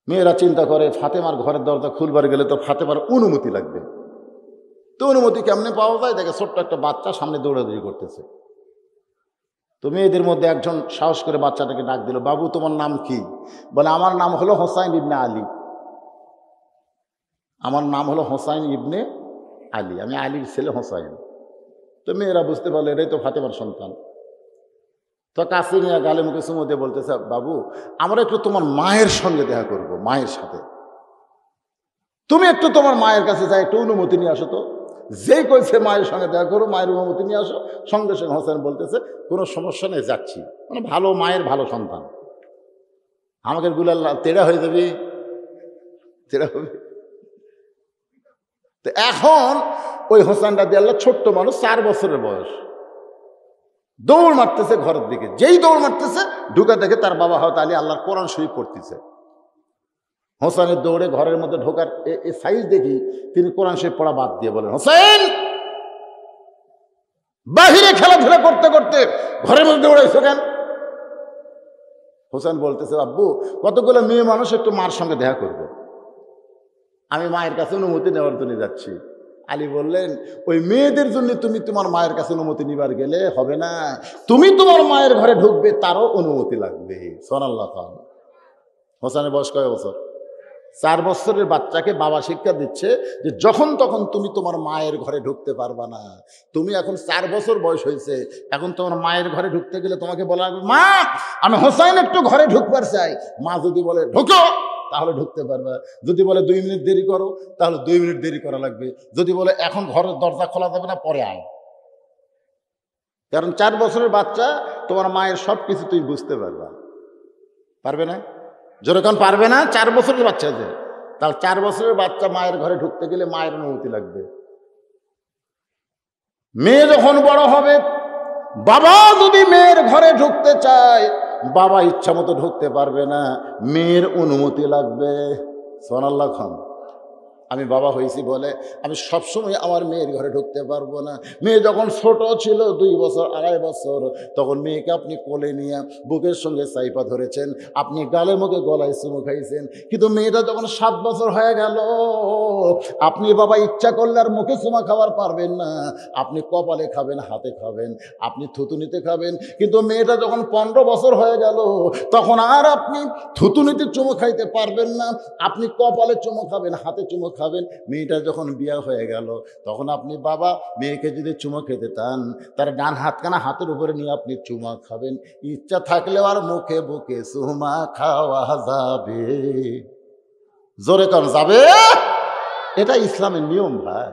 মেয়েরা চিন্তা করে ফাতেমার ঘরের দরজা খুলবার গেলে তো ফাতেমার অনুমতি লাগবে। তো অনুমতি কেমনে পাওয়া যায়? দেখে ছোট্ট একটা বাচ্চা সামনে দৌড়াদৌড়ি করতেছে। তো মেয়েদের মধ্যে একজন সাহস করে বাচ্চাটাকে ডাক দিল, বাবু তোমার নাম কি? বলে আমার নাম হলো হোসাইন ইবনে আলী। আমার নাম হলো হোসাইন ইবনে আলী, আমি আলীর ছেলে হোসাইন। তো মেয়েরা বুঝতে পারলো এটাই তো ফাতেমার সন্তান। তো কাছে নিয়ে গালে মুখে চুমো দিয়ে বলতেছে, বাবু আমরা একটু তোমার মায়ের সঙ্গে দেখা করব, মায়ের সাথে। তুমি একটু তোমার মায়ের কাছে যাই, একটু অনুমতি নিয়ে আসো। তো যেই কইছে মায়ের সঙ্গে দেখা করো, মায়ের অনুমতি নিয়ে আসো, সঙ্গে সঙ্গে হোসেন বলতেছে কোনো সমস্যা নেই, যাচ্ছি। মানে ভালো মায়ের ভালো সন্তান। আমাকে গুলাল্লা তেড়া হয়ে যাবি, তেড়া হবে। তো এখন ওই হোসেন রাদিয়াল্লাহু ছোট্ট মানুষ, 4 বছরের বয়স, দৌড় মারতেছে ঘরের দিকে। যেই দৌড় মারতেছে ঢুকে দেখে তার বাবা হয়তো আলী আল্লাহর কোরআন শরীফ পড়তেছে। হোসেনের দৌড়ে ঘরের মধ্যে ঢোকার সাইজ দেখি তিনি কোরআন শরীফ পড়া বাদ দিয়ে বলেন, হোসেন বাহিরে খেলাধুলা করতে করতে ঘরের মধ্যে দৌড়াইছো কেন? হোসেন বলতেছে, আব্বু কতগুলো মেয়ে মানুষ একটু মার সঙ্গে দেখা করবে, আমি মায়ের কাছে অনুমতি নেওয়ার জন্য যাচ্ছি। আলী বললেন, ওই মেয়েদের জন্য তুমি তোমার মায়ের কাছে অনুমতি নিবার গেলে হবে না, তুমি তোমার মায়ের ঘরে ঢুকবে তারও অনুমতি লাগবে। সুবহানাল্লাহ। হোসেনের বয়স কয় বছর? 4 বছরের বাচ্চাকে বাবা শিক্ষা দিচ্ছে যে যখন তখন তুমি তোমার মায়ের ঘরে ঢুকতে পারবা না। তুমি এখন 4 বছর বয়স হয়েছে, এখন তোমার মায়ের ঘরে ঢুকতে গেলে তোমাকে বলা লাগবে, মা আমি হোসেন একটু ঘরে ঢুকবার চাই। মা যদি বলে ঢুকো তাহলে ঢুকতে পারবে, যদি বলে 2 মিনিট দেরি করো তাহলে 2 মিনিট দেরি করা লাগবে, যদি বলে এখন ঘরের দরজা খোলা যাবে না পরে আয়। কারণ 4 বছরের বাচ্চা তোমার মায়ের সব কিছু তুমি বুঝতে পারবা, পারবে না? যেরকম পারবে না 4 বছরের বাচ্চা যে, তাহলে 4 বছরের বাচ্চা মায়ের ঘরে ঢুকতে গেলে মায়ের অনুমতি লাগবে। মেয়ে যখন বড় হবে, বাবা যদি মেয়ের ঘরে ঢুকতে চায় বাবা ইচ্ছা মতো ঢুকতে পারবে না, মেয়ের অনুমতি লাগবে। সুবহানাল্লাহ খান। আমি বাবা হয়েছি বলে আমি সবসময় আমার মেয়ের ঘরে ঢুকতে পারবো না। মেয়ে যখন ছোট ছিল 2 বছর 2.5 বছর, তখন মেয়েকে আপনি কোলে নিয়ে বুকের সঙ্গে চাইপা ধরেছেন, আপনি গালে মুখে গলায় চুমু খাইছেন। কিন্তু মেয়েটা যখন 7 বছর হয়ে গেল, আপনি বাবা ইচ্ছা করলে আর মুখে চুমা খাবার পারবেন না, আপনি কপালে খাবেন, হাতে খাবেন, আপনি থুতুনিতে খাবেন। কিন্তু মেয়েটা যখন 15 বছর হয়ে গেল, তখন আর আপনি থুতুনিতে চুমু খাইতে পারবেন না, আপনি কপালে চুমু খাবেন, হাতে চুমু খাবেন। মেয়েটা যখন বিয়া হয়ে গেল, তখন আপনি বাবা মেয়েকে যদি চুমা খেতে চান, তার ডান হাতখানা হাতের উপরে নিয়ে আপনি চুমা খাবেন। ইচ্ছা থাকলেও আর মুখে বুকে চুমা খাওয়া যাবে। জোরে কর যাবে? এটা ইসলামের নিয়ম ভাই।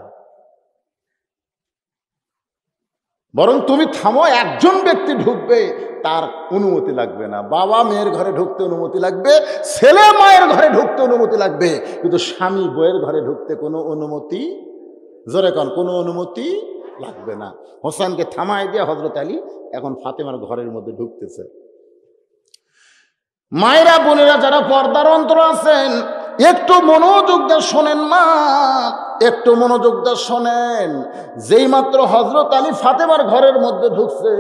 বরং তুমি থামো, একজন ব্যক্তি ঢুকবে তার অনুমতি লাগবে না। বাবা মেয়ের ঘরে ঢুকতে অনুমতি লাগবে, ছেলে মায়ের ঘরে ঢুকতে অনুমতি লাগবে, কিন্তু স্বামী বউয়ের ঘরে ঢুকতে কোনো অনুমতি, জোরে কন, কোনো অনুমতি লাগবে না। হোসেনকে থামায় দিয়ে হযরত আলী এখন ফাতেমার ঘরের মধ্যে ঢুকতেছে। মায়েরা বোনেরা যারা পর্দার অন্তর আছেন, একটু মনোযোগ দিয়ে শোনেন মা, একটু মনোযোগ দিয়ে শোনেন। যেই মাত্র হযরত আলী ফাতেমার ঘরের মধ্যে ঢুকছে,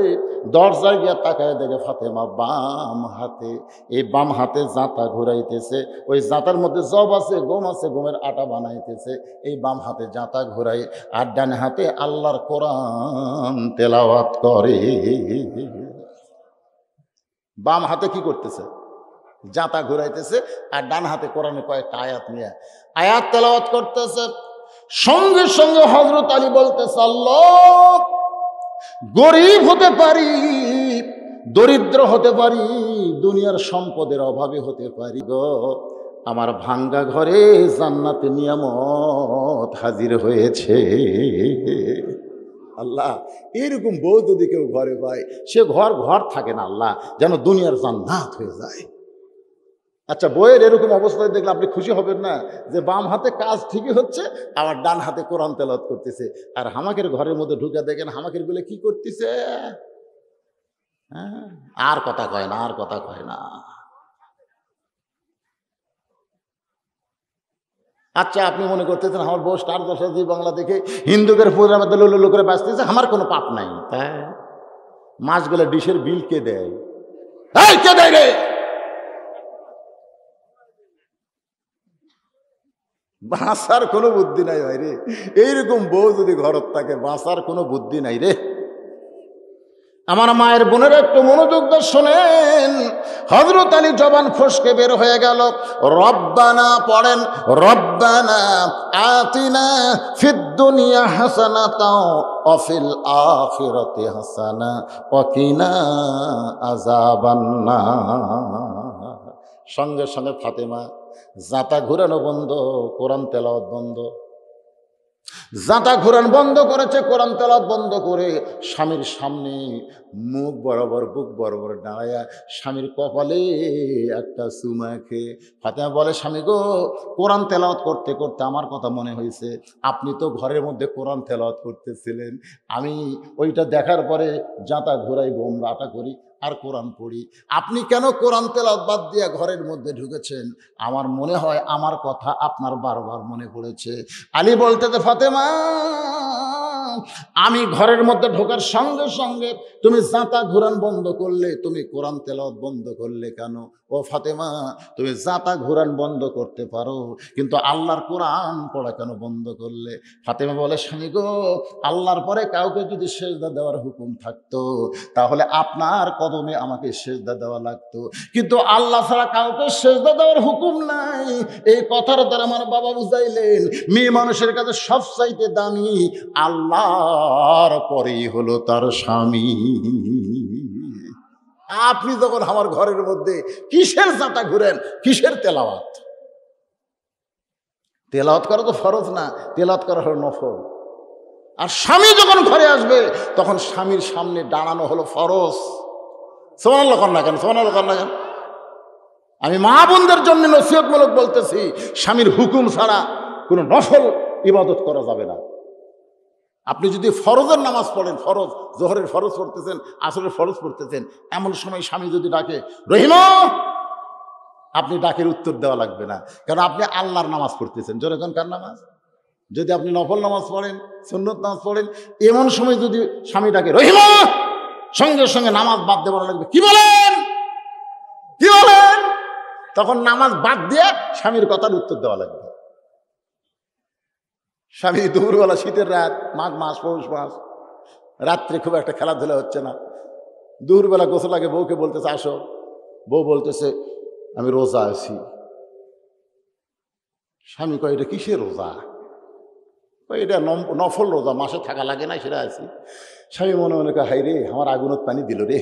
দরজায় গিয়া তাকায় দেখে ফাতেমা বাম হাতে, এই বাম হাতে জাঁতা ঘুরাইতেছে। ওই জাঁতার মধ্যে জব আছে, গম আছে, গমের আটা বানাইতেছে। এই বাম হাতে জাঁতা ঘুরাই, আর ডান হাতে আল্লাহর কোরআন তেলাওয়াত করে। বাম হাতে কি করতেছে? জাঁতা ঘুরাইতেছে, আর ডান হাতে কোরআনে কয়েকটা আয়াত নিয়ে আয়াত তেলাওয়াত করতেছে। সঙ্গে সঙ্গে হযরত আলী বলতেছে, আল্লাহ, গরিব হতে পারি, দরিদ্র হতে পারি, দুনিয়ার সম্পদের অভাবে হতে পারি গো, আমার ভাঙ্গা ঘরে জান্নাতে নিয়ামত হাজির হয়েছে। আল্লাহ, এরকম বউ যদি কেউ ঘরে পায়, সে ঘর ঘর থাকে না আল্লাহ, যেন দুনিয়ার জান্নাত হয়ে যায়। আচ্ছা, বইয়ের এরকম অবস্থায় দেখলে আপনি খুশি হবেন না যে বাম হাতে কাজ ঠিকই হচ্ছে, আবার ডান হাতে কোরআন তেলাওয়াত করতেছে, আর হামাকের ঘরের মধ্যে ঢুকে দেখেন হামাকের গুলো কি করতেছে? হ্যাঁ, আর কথা কয় না, আর কথা কয় না। আচ্ছা, আপনি মনে করতেছেন আমার বউ স্টার দশা জি বাংলা দেখে হিন্দুদের পূজার মধ্যে লুলু করে বাঁচতেছে, আমার কোনো পাপ নাই। হ্যাঁ, মাছগুলো ডিশের বিল কে দেয়? এই কে দেয় রে? বাঁচার কোনো বুদ্ধি নাই ভাই রে। এইরকম বউ যদি ঘরত থাকে, বাঁচার কোনো বুদ্ধি নাই রে। আমার মায়ের বোনের একটু মনোযোগ দিয়ে শোনেন। হযরত আলী জবান ফসকে বের হয়ে গেল, রব্বানা পড়েন, রব্বানা আতিনা ফিদ দুনিয়া হাসানাতাও ওয়া ফিল আখিরাতি হাসানা ওয়া কিনা আযাবান্নার। সঙ্গে সঙ্গে ফাতেমা জাঁতা ঘুরানো বন্ধ, কোরআন তেলাওয়াত বন্ধ। জাঁতা ঘুরান বন্ধ করেছে, কোরআন তেলাওয়াত বন্ধ করে স্বামীর সামনে মুখ বরাবর বুক বরাবর দাঁড়ায়া স্বামীর কপালে একটা চুমা খেয়ে ফাতেমা বলে, স্বামী গো, কোরআন তেলাওয়াত করতে করতে আমার কথা মনে হয়েছে, আপনি তো ঘরের মধ্যে কোরআন তেলাওয়াত করতেছিলেন, আমি ওইটা দেখার পরে জাঁতা ঘুরাই গোমরাটা করি আর কোরআন পড়ি, আপনি কেন কোরআন তেলাওয়াত বাদ দিয়ে ঘরের মধ্যে ঢুকেছেন? আমার মনে হয় আমার কথা আপনার বারবার মনে পড়েছে। আলী বলতে, ফাতেমা, আমি ঘরের মধ্যে ঢোকার সঙ্গে সঙ্গে তুমি জাঁতা ঘুরান বন্ধ করলে, তুমি কোরআন তেলাওয়াত বন্ধ করলে কেন? ও ফাতেমা, তুমি জাঁতা ঘুরান বন্ধ করতে পারো, কিন্তু আল্লাহর কোরআন পড়া কেন বন্ধ করলে? ফাতেমা বলে, স্বামী গো, আল্লাহর পরে কাউকে যদি সেজদা দেওয়ার হুকুম থাকতো তাহলে আপনার কদমে আমাকে সেজদা দেওয়া লাগতো, কিন্তু আল্লাহ ছাড়া কাউকে সেজদা দেওয়ার হুকুম নাই। এই কথার দ্বারা আমার বাবা বুঝাইলেন, মেয়ে মানুষের কাছে সবচাইতে দামি আল্লাহর পরেই হলো তার স্বামী। আপনি যখন আমার ঘরের মধ্যে কিসের জাঁতা ঘুরেন, কিসের তেলাওয়াত? তেলাওয়াত করা তো ফরজ না, তেলাওয়াত করা হলো নফল। আর স্বামী যখন ঘরে আসবে তখন স্বামীর সামনে দাঁড়ানো হলো ফরজ। সুবহানাল্লাহ কর না কেন? সুবহানাল্লাহ কর না কেন? আমি মা বোনদের জন্য নসিহতমূলক বলতেছি, স্বামীর হুকুম ছাড়া কোনো নফল ইবাদত করা যাবে না। আপনি যদি ফরজের নামাজ পড়েন, ফরজ জোহরের ফরজ পড়তেছেন, আসরের ফরজ পড়তেছেন, এমন সময় স্বামী যদি ডাকে, রহিমা, আপনি ডাকের উত্তর দেওয়া লাগবে না, কারণ আপনি আল্লাহর নামাজ পড়তেছেন। জোরে কোন কার নামাজ? যদি আপনি নফল নামাজ পড়েন, সুন্নত নামাজ পড়েন, এমন সময় যদি স্বামী ডাকে, রহিমা, সঙ্গে সঙ্গে নামাজ বাদ দেওয়া লাগবে। কি বলেন, কি বলেন? তখন নামাজ বাদ দিয়ে স্বামীর কথার উত্তর দেওয়া লাগবে। স্বামী দুপুরবেলা, শীতের রাত, মাঘ মাস, পৌষ মাস, রাত্রে খুব একটা খেলাধুলা হচ্ছে না, দুপুরবেলা গোসল আগে বউকে বলতেছে, আসো। বউ বলতেছে, আমি রোজা আছি। স্বামী কয়, এটা কিসের রোজা? এটা নফল রোজা, মাসে থাকা লাগে না, সেটা আছি। স্বামী মনে মনে কয়, হাই রে, আমার আগুনত পানি দিল রে,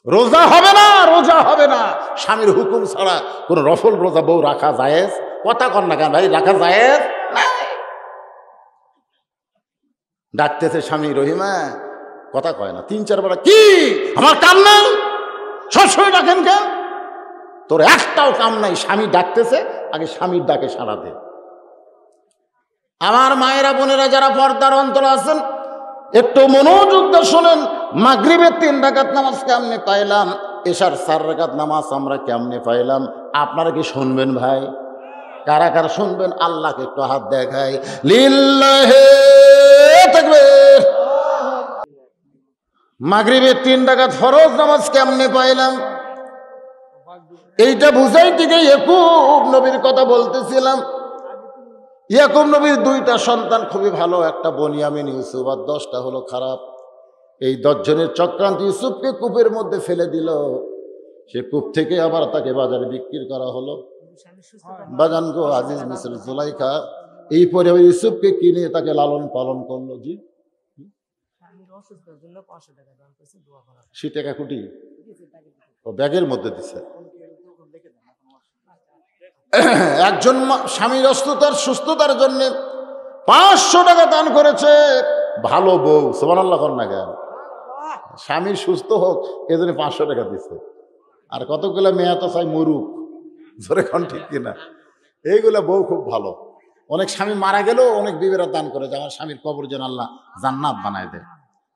রোজা হবে না, রোজা হবে না। স্বামীর হুকুম ছাড়া কোন নফল রোজা বউ রাখা জায়েজ? কথা কর না কেন ভাই, রাখা জায়েজ? ডাকতেছে স্বামী, রহিমা, কথা কয় না, 3-4 বার, কি আমার কাম নাই? সবসময় ডাকেন কেন? তোর একটাও কাম নাই। স্বামী ডাকতেছে, আগে স্বামীর ডাকে সাড়া দে। আমার মায়েরা বোনেরা যারা পর্দার অন্তর আছেন, একটু মনোযোগ দিয়ে শোনেন। মাগরিবের 3 রাকাত নামাজ কেমনে পাইলাম, এশার 4 রাকাত নামাজ আমরা কেমনে পাইলাম, আপনারা কি শুনবেন ভাই? কারা কারা শুনবেন? আল্লাহকে একটু হাত দেখায়, লিল্লাহি তাকবীর। মাগরিবের 3 রাকাত ফরজ নামাজ কেমনে পাইলাম, এইটা বুঝাইতে গিয়ে ইয়াকুব নবীর কথা বলতেছিলাম। ইয়াকুব নবীর 2টা সন্তান খুবই ভালো, একটা বনিয়ামিন, ইউসুফ, আর 10টা হলো খারাপ। এই 10 জনের চক্রান্ত ইউসুফকে কূপের মধ্যে ফেলে দিল। সে কূপ থেকে আবার তাকে বাজারে বিক্রি করা হলো। বাজান গো, আজিজ মিসর জুলাইখা এই পরে ইউসুফকে কিনে তাকে লালন পালন করলো। জি, সে টাকা কুটি ও ব্যাগের মধ্যে দিছে। একজন স্বামীর সুস্থতার জন্য 500 টাকা দান করেছে। ভালো বউ, সুবহানাল্লাহ কর না কেন? স্বামীর সুস্থ হোক এজন্য 500 টাকা দিছে। আর কতগুলো মেয়ে তো চাই মরুক, জোরে কোন ঠিক কিনা? এইগুলা বউ খুব ভালো। অনেক স্বামী মারা গেলেও অনেক বিবিরা দান করে যে আমার স্বামীর কবর যেন আল্লাহ জান্নাত বানায় দেয়।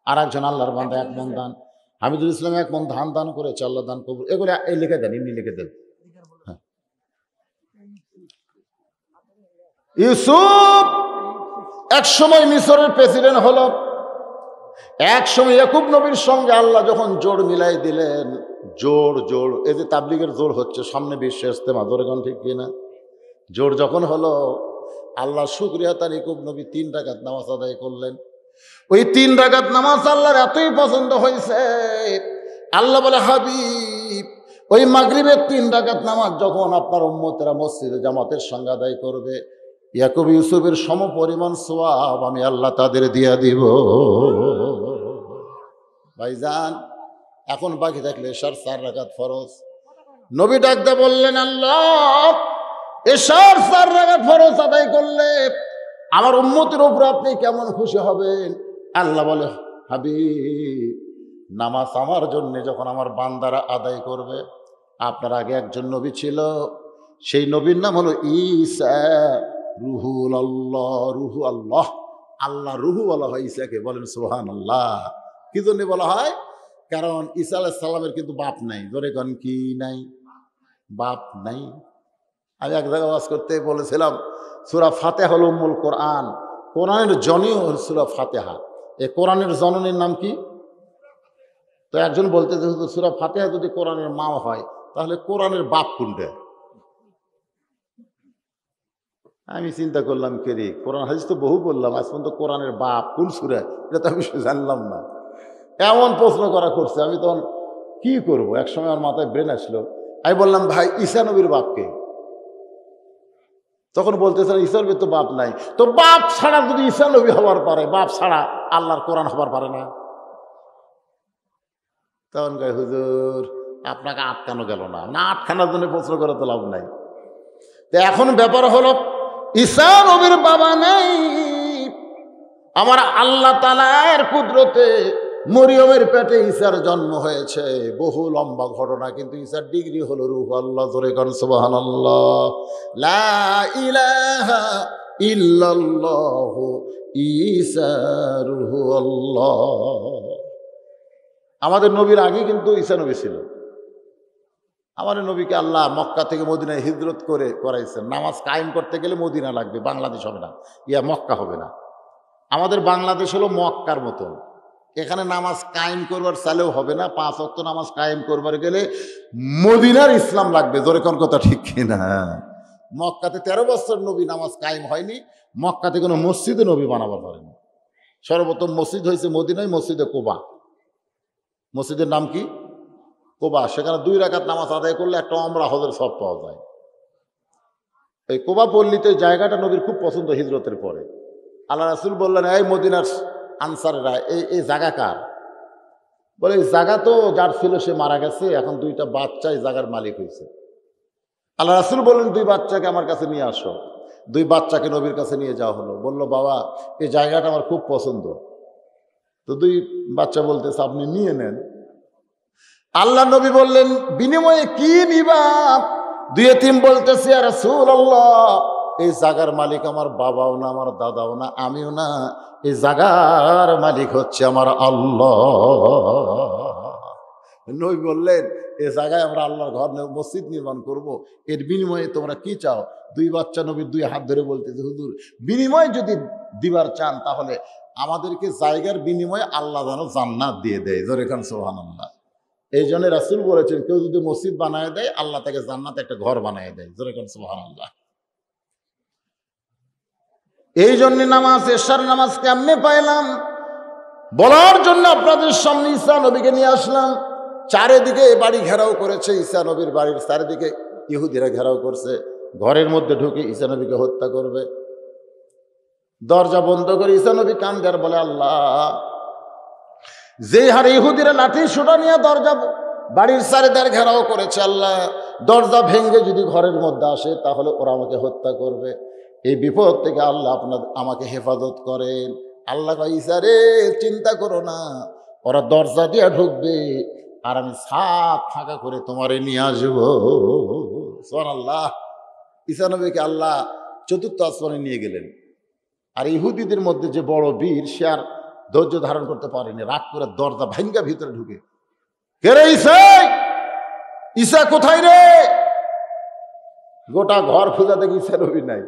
আর একজন আল্লাহর বান্দা 1 মণ দান, হামিদুল ইসলাম 1 মণ ধান দান করেছে, আল্লাহ দান কবর। এগুলো এই লিখে দেন, এমনি লিখে দেন। ইউসুফ এক সময় মিশরের প্রেসিডেন্ট হলো। এক সময় ইয়াকুব নবীর সঙ্গে আল্লাহ যখন জোড় মিলাই দিলেন, জোড় এই যে তাবলিগের জোড় হচ্ছে, সামনে বিশ্ব ইস্তেমা, জোর এখন ঠিক কিনা? জোড় যখন হলো, আল্লাহ শুকরিয়া তার ইয়াকুব নবী 3 রাকাত নামাজ আদায় করলেন। ওই 3 রাকাত নামাজ আল্লাহর এতই পছন্দ হয়েছে, আল্লাহ বলে হাবিব ওই মাগরিবের 3 রাকাত নামাজ যখন আপনার উম্মতেরা মসজিদে জামাতের সঙ্গে আদায় করবে, ইয়াকুব ইউসুফের সমপরিমাণ সওয়াব আমি আল্লাহ তাদের দিয়া দিব। ভাইজান এখন বাকি থাকলে এশার 4 রাকাত ফরজ। নবী ডাকতে বললেন, আল্লাহ এশার 4 রাকাত ফরজ আদায় করলে আমার উম্মতের উপর আপনি কেমন খুশি হবেন? আল্লাহ বলে, হাবিব নামাজ আমার জন্য যখন আমার বান্দারা আদায় করবে, আপনার আগে একজন নবী ছিল, সেই নবীর নাম হলো ঈসা রুহুল আল্লাহ। রুহু আল্লাহ, আল্লাহ রুহু বলা হয় ঈসাকে, বলেন সুবহানাল্লাহ। কি জন্য বলা হয়? কারণ ঈসা আলাইহিস সালামের কিন্তু বাপ নাই। জোরে কোন কি নাই? বাপ নাই। আমি এক জায়গায় ওয়াজ করতে বলেছিলাম সূরা ফাতিহা হলো উম্মুল কোরআন, কোরআনের জননী হল সূরা ফাতিহা। এই কোরআনের জননীর নাম কি? তো একজন বলতে যে সূরা ফাতিহা যদি কোরআনের মা হয় তাহলে কোরআনের বাপ কোনটা? আমি চিন্তা করলাম কে রে, কোরআন হাদিস তো বহু বললাম, আজ পর্যন্ত কোরআনের বাপ কোন সূরা এটা তো আমি জানলাম না। এমন প্রশ্ন করা করছে, আমি তখন কি করব? এক সময় আমার মাথায় ব্রেন আসলো, আমি বললাম ভাই ঈসা নবীর বাপকে। তখন বলতেছেন ঈসা নবীর তো বাপ নাই। তো বাপ ছাড়া যদি ঈসা নবী হবার পারে, বাপ ছাড়া আল্লাহর কোরআন হবার পারে না? তখন কয় হুজুর আপনাকে আটকানো গেল না। না আটকানোর জন্য প্রশ্ন করে তো লাভ নাই। তো এখন ব্যাপার হলো ঈসা নবীর বাবা নেই, আমার আল্লাহ তাআলার কুদরতে মরিয়মের পেটে ঈসার জন্ম হয়েছে। বহু লম্বা ঘটনা, কিন্তু ঈসার ডিগ্রি হলো রূহ আল্লাহ। জোরে কোন সুবহানাল্লাহ। লা ইলাহা ইল্লাল্লাহু ঈসা রূহ আল্লাহ। আমাদের নবীর আগে কিন্তু ঈসা নবী ছিল। আমাদের নবীকে আল্লাহ মক্কা থেকে মদিনায় হিজরত করে করাইছেন। নামাজ কায়েম করতে গেলে মদিনা লাগবে, বাংলাদেশ হবে না, মক্কা হবে না। আমাদের বাংলাদেশ হলো মক্কার মতন, এখানে নামাজ কায়েম করবার চালেও হবে না। 5 ওয়াক্ত নামাজ কায়েম করবার গেলে মদিনার ইসলাম লাগবে। জোরে কোন কথা ঠিক কিনা? মক্কাতে 13 বছর নবী নামাজ কায়েম হয়নি, মক্কাতে কোনো মসজিদে নবী বানাবার পারেনি। সর্বপ্রথম মসজিদ হয়েছে মদিনায়, মসজিদে কোবা। মসজিদের নাম কি? কোবা। সেখানে 2 রাকাত নামাজ আদায় করলে একটা ওমরা হজের সওয়াব পাওয়া যায়। এই কোবা পল্লীতে জায়গাটা নবীর খুব পছন্দ। হিজরতের পরে আল্লাহ রাসূল বললেন, এই মদিনার আনসাররা এই জায়গা কার? বলে এই জায়গা তো যার ছিল সে মারা গেছে, এখন 2টা বাচ্চা এই জায়গার মালিক হয়েছে। আল্লাহ রাসূল বললেন 2 বাচ্চাকে আমার কাছে নিয়ে আসো। 2 বাচ্চাকে নবীর কাছে নিয়ে যাওয়া হলো। বলল, বাবা এই জায়গাটা আমার খুব পছন্দ। তো 2 বাচ্চা বলতেছে আপনি নিয়ে নেন। আল্লাহ নবী বললেন, বিনিময়ে কি নিবা? 2 এতিম বলতেছে, ইয়া রাসূলুল্লাহ এই জায়গার মালিক আমার বাবাও না, আমার দাদাও না, আমিও না, এই জায়গার মালিক হচ্ছে আমার আল্লাহ। নবী বললেন, এই জায়গায় আমরা আল্লাহর ঘর মসজিদ নির্মাণ করব, এর বিনিময়ে তোমরা কি চাও? 2 বাচ্চা নবীর 2 হাত ধরে বলতেছে, হুজুর বিনিময় যদি দিবার চান তাহলে আমাদেরকে জায়গার বিনিময়ে আল্লাহ যেন জান্নাত দিয়ে দেয়। জোরে কান সুবহানাল্লাহ। এই জন্য রাসূল বলেছেন, কেউ যদি মসজিদ বানায় দেয় আল্লাহ তাকে জান্নাতে একটা ঘর বানিয়ে দেয়। জোরে কান সুবহানাল্লাহ। এই জন্য নামাজ, এশার নামাজ কেমনে পাইলাম বলার জন্য আপনাদের সামনে ঈসা নবীকে নিয়ে আসলাম। চারিদিকে বাড়ি ঘেরাও করেছে, ঈসা নবীর বাড়ির চারিদিকে ইহুদিরা ঘেরাও করছে। ঘরের মধ্যে ঢুকে ঈসা নবীকে হত্যা করবে। দরজা বন্ধ করে ঈসা নবী কান্দে আর বলে, আল্লাহ যে হারে ইহুদিরা লাঠি সোটা নিয়ে দরজা বাড়ির চারিধার ঘেরাও করেছে, আল্লাহ দরজা ভেঙে যদি ঘরের মধ্যে আসে তাহলে ওরা আমাকে হত্যা করবে। এই বিপদ থেকে আল্লাহ আমাকে হেফাজত করেন। আল্লাহ কয়, ঈসা রে চিন্তা করো না, ওরা দরজা দিয়ে ঢুকবে আর আমি ছাদ ফাঁকা করে তোমারে নিয়ে আসবো। সুবহানাল্লাহ। ঈসা নবীকে আল্লাহ 4র্থ আসমানে নিয়ে গেলেন। আর ইহুদিদের মধ্যে যে বড় বীর, সে আর ধৈর্য ধারণ করতে পারেনি, রাগ করে দরজা ভাঙ্গা ভিতরে ঢুকে, কে রে ঈসা? ঈসা কোথায় রে? গোটা ঘর খোঁজা দেখি ঈসা নবী নাই।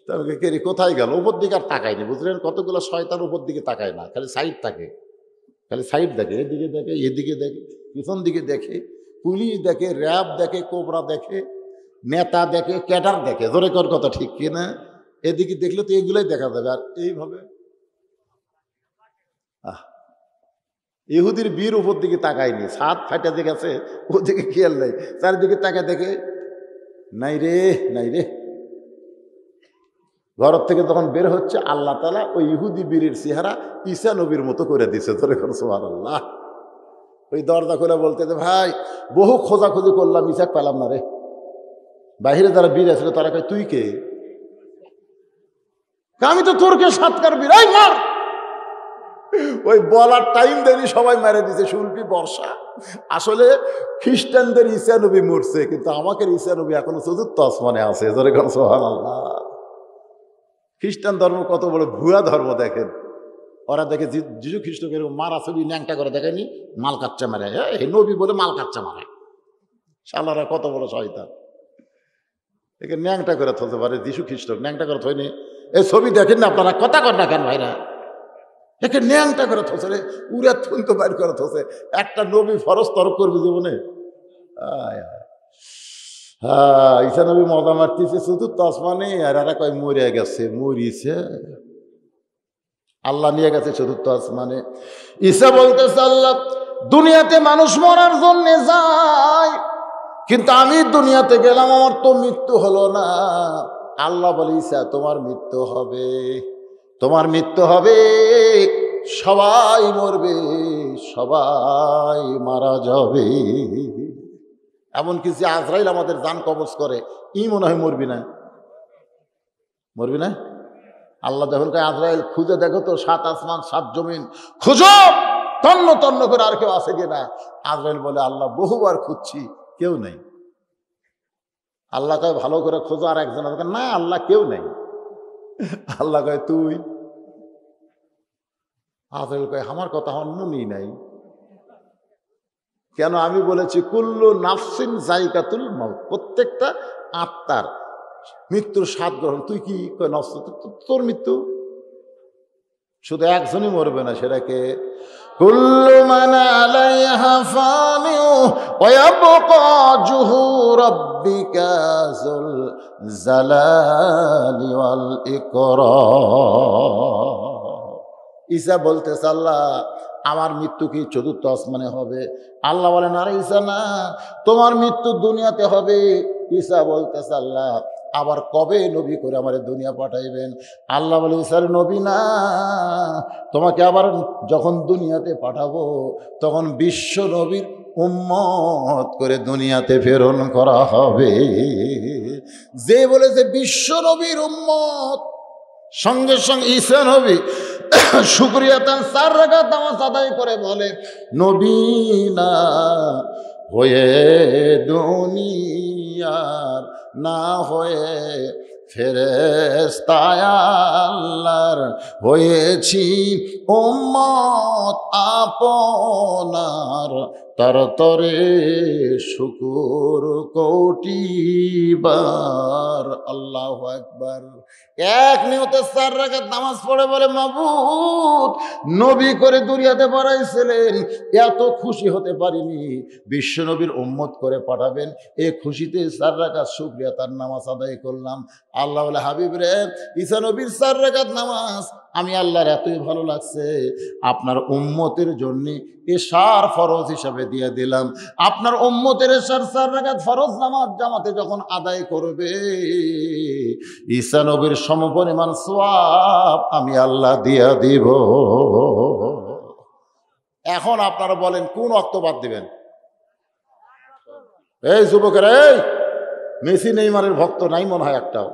তাহলে কে রে কোথায় গেল? উপর দিকে আর তাকায়নি, বুঝলেন? কতগুলো শয়তান উপর দিকে তাকায় না, খালি সাইড থাকে, খালি সাইড দেখে, এদিকে দেখে, এদিকে দেখে, পিছন দিকে দেখে, পুলিশ দেখে, র্যাব দেখে, কোবরা দেখে, নেতা দেখে, ক্যাডার দেখে। জোরে কর কথা ঠিক কিনা? এদিকে দেখলে তো এগুলোই দেখা যাবে। আর এইভাবে আহ, ইহুদির বীর উপর দিকে তাকায়নি, ছাদ ফাটা দেখেছে, ওদিকে খেয়াল নেই, চারিদিকে তাকায় দেখে নাই রে, নাই রে। ঘর থেকে তখন বের হচ্ছে, আল্লাহ তাআলা ওই ইহুদি বীরের চেহারা ঈসা নবীর মতো করে দিছে। ধরে করো সুবহানাল্লাহ। ওই দরজা খুলে বলতে যে ভাই বহু খোঁজাখুঁজি করলাম, ঈসাক পেলাম না রে। বাহিরে যারা বীর আছিল তারা কয় তুই কে? আমি তো তোরকে সাতকার বীর, এই মার। ওই বলার টাইম দেয়নি, সবাই মেরে দিছে, শুল্পি বর্ষা। আসলে খ্রিস্টানদের ঈসা নবী মরছে, কিন্তু আমাকে ঈসা নবী এখনো চতুর্থ আসমানে আছে। ধরে করো সুবহানাল্লাহ। খ্রিস্টান ধর্ম কত বড় ভুয়া ধর্ম দেখেন। ওরা দেখে যিশু খ্রিস্টকে মারা ছবি ন্যাংটা করে দেখেনি, মাল কাচ্চা মারে, এই নবী বলে মাল কাচ্চা মারে। শালারা কত বড় শয়তান, একে ন্যাংটা করে থতে পারে। যিশু খ্রিস্ট ন্যাংটা করে থয়নি, এই ছবি দেখেন না আপনারা, কথা কর না কেন ভাইরা? একে ন্যাংটা করে থসে রে, উড়ে থুন তো বাইর করে থসে। একটা নবী ফরজ তরক করবে জীবনে? হ্যাঁ, ঈসা নবী মজা মারতেছে চতুর্থ আসমানে, আর এরা কয় মরে গেছে, মরিছে, আল্লাহ নিয়ে গেছে চতুর্থ আসমানে। ঈসা বলতেছে আল্লাহ দুনিয়াতে মানুষ মরার জন্য যায়, কিন্তু আমি দুনিয়াতে গেলাম, আমার তো মৃত্যু হলো না। আল্লাহ বলে ঈসা তোমার মৃত্যু হবে, তোমার মৃত্যু হবে, সবাই মরবে, সবাই মারা যাবে। এমনকি যে আজরাইল আমাদের জান কবজ করে, ই মনে হয় মরবি না, মরবি না। আল্লাহ যখন কয় আজরাইল খুঁজে দেখো তো, 7 আসমান 7 জমিন খুঁজো, তন্ন তন্ন করে, আর কেউ আছে কিনা? আজরাইল বলে আল্লাহ বহুবার খুঁজছি, কেউ নেই। আল্লাহ কয় ভালো করে খোঁজো, আর একজন আছে, না আল্লাহ কেউ নেই। আল্লাহ কয় তুই? আজরাইল কয় আমার কথা আমার মনেই নাই। কেন? আমি বলেছি কুল্লু নাফসিন যায়কাতুল মাউত, প্রত্যেকটা আত্মার মৃত্যুর স্বাদ গ্রহণ। তুই কি কয় নফস, তোর মৃত্যু, শুধু একজনই মরবে না, সেটাকে কুল্লু মান আলাইহা ফানিউ ওয়া ইয়াবকা ওয়াজহু রাব্বিকা যুল জালালি ওয়াল ইকরাম। ঈসা বলতেছে আল্লাহ আমার মৃত্যু কি চতুর্থ আসমানে হবে? আল্লাহ বলেন আরে ঈসা না, তোমার মৃত্যু দুনিয়াতে হবে। ঈসা বলতেছে আল্লাহ আবার কবে নবী করে আমার দুনিয়া পাঠাইবেন? আল্লাহ বলে ঈসার নবী না, তোমাকে আবার যখন দুনিয়াতে পাঠাবো তখন বিশ্ব নবীর উম্মত করে দুনিয়াতে প্রেরণ করা হবে। যে বলেছে বিশ্ব নবীর উম্মত, সঙ্গে সঙ্গে ঈসা নবী শুকরিয়া তান 4 রাকাত নামাজ আদায় করে বলে নবী না হয়ে দুনিয়ার, না হয়ে ফেরেশতা আল্লাহর, হয়েছি উম্মত আপনার, তার তরে শুকুর কোটিবার। আল্লাহু আকবার। এক নিয়তে 4 রাকাত নামাজ পড়ে বলে মাবুদ নবী করে দুনিয়াতে পাঠাইছিলেন, এত খুশি হতে পারিনি, বিশ্ব নবীর উম্মত করে পাঠাবেন, এ খুশিতে 4 রাকাত শুকরিয়া তার নামাজ আদায় করলাম। আল্লাহ বলে হাবিব রে, ঈসা নবীর 4 রাকাত নামাজ আমি আল্লাহর এতই ভালো লাগছে, আপনার উম্মতের জন্য এশার ফরজ হিসাবে দিয়ে দিলাম। আপনার উম্মতের এশার 4 রাকাত ফরজ নামাজ জামাতে যখন আদায় করবে, ঈসা নবীর সমপরিমাণ সওয়াব আমি আল্লাহ দিয়া দিব। এখন আপনারা বলেন কোন ওয়াক্ত বাদ দিবেন? এই যুবকেরা, এই মেসি নেইমারের ভক্ত নাই মনে হয় একটাও।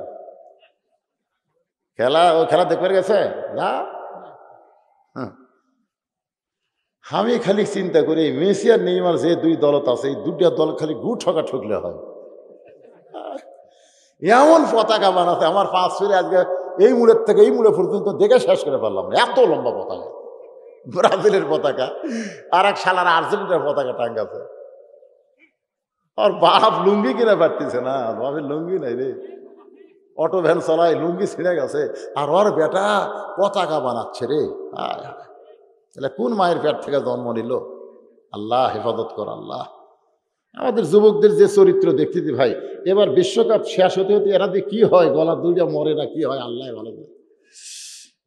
খেলা দেখতে গেছে না? আমি খালি চিন্তা করি মেসি আর নেইমার যে 2 দলত আছে, এই 2টা দল খালি গু ঠকা ঠকলে হয়। এমন পতাকা বানাতে আমার 5 ফিরে আজকে এই মুড়ের থেকে এই মুড়ে পর্যন্ত দেখে শেষ করে পারলাম না, এত লম্বা পতাকা। ব্রাজিলের পতাকা, আর এক শালার আর্জেন্টিনার পতাকা টাঙ্গাছে। আর বাপ লুঙ্গি কিনে পারতেছে না, বাপের লুঙ্গি নাই রে, অটো ভ্যান চালায়, লুঙ্গি ছিঁড়ে গেছে, আর ওর বেটা পতাকা বানাচ্ছে রে। তাহলে কোন মায়ের পেট থেকে জন্ম নিল? আল্লাহ হেফাজত কর। আল্লাহ আমাদের যুবকদের যে চরিত্র দেখতেছি ভাই, এবার বিশ্বকাপ শেষ হতে হতে এরা যে কি হয়, গলা দুইটা মরে না কি হয় আল্লাহ ভালো করে।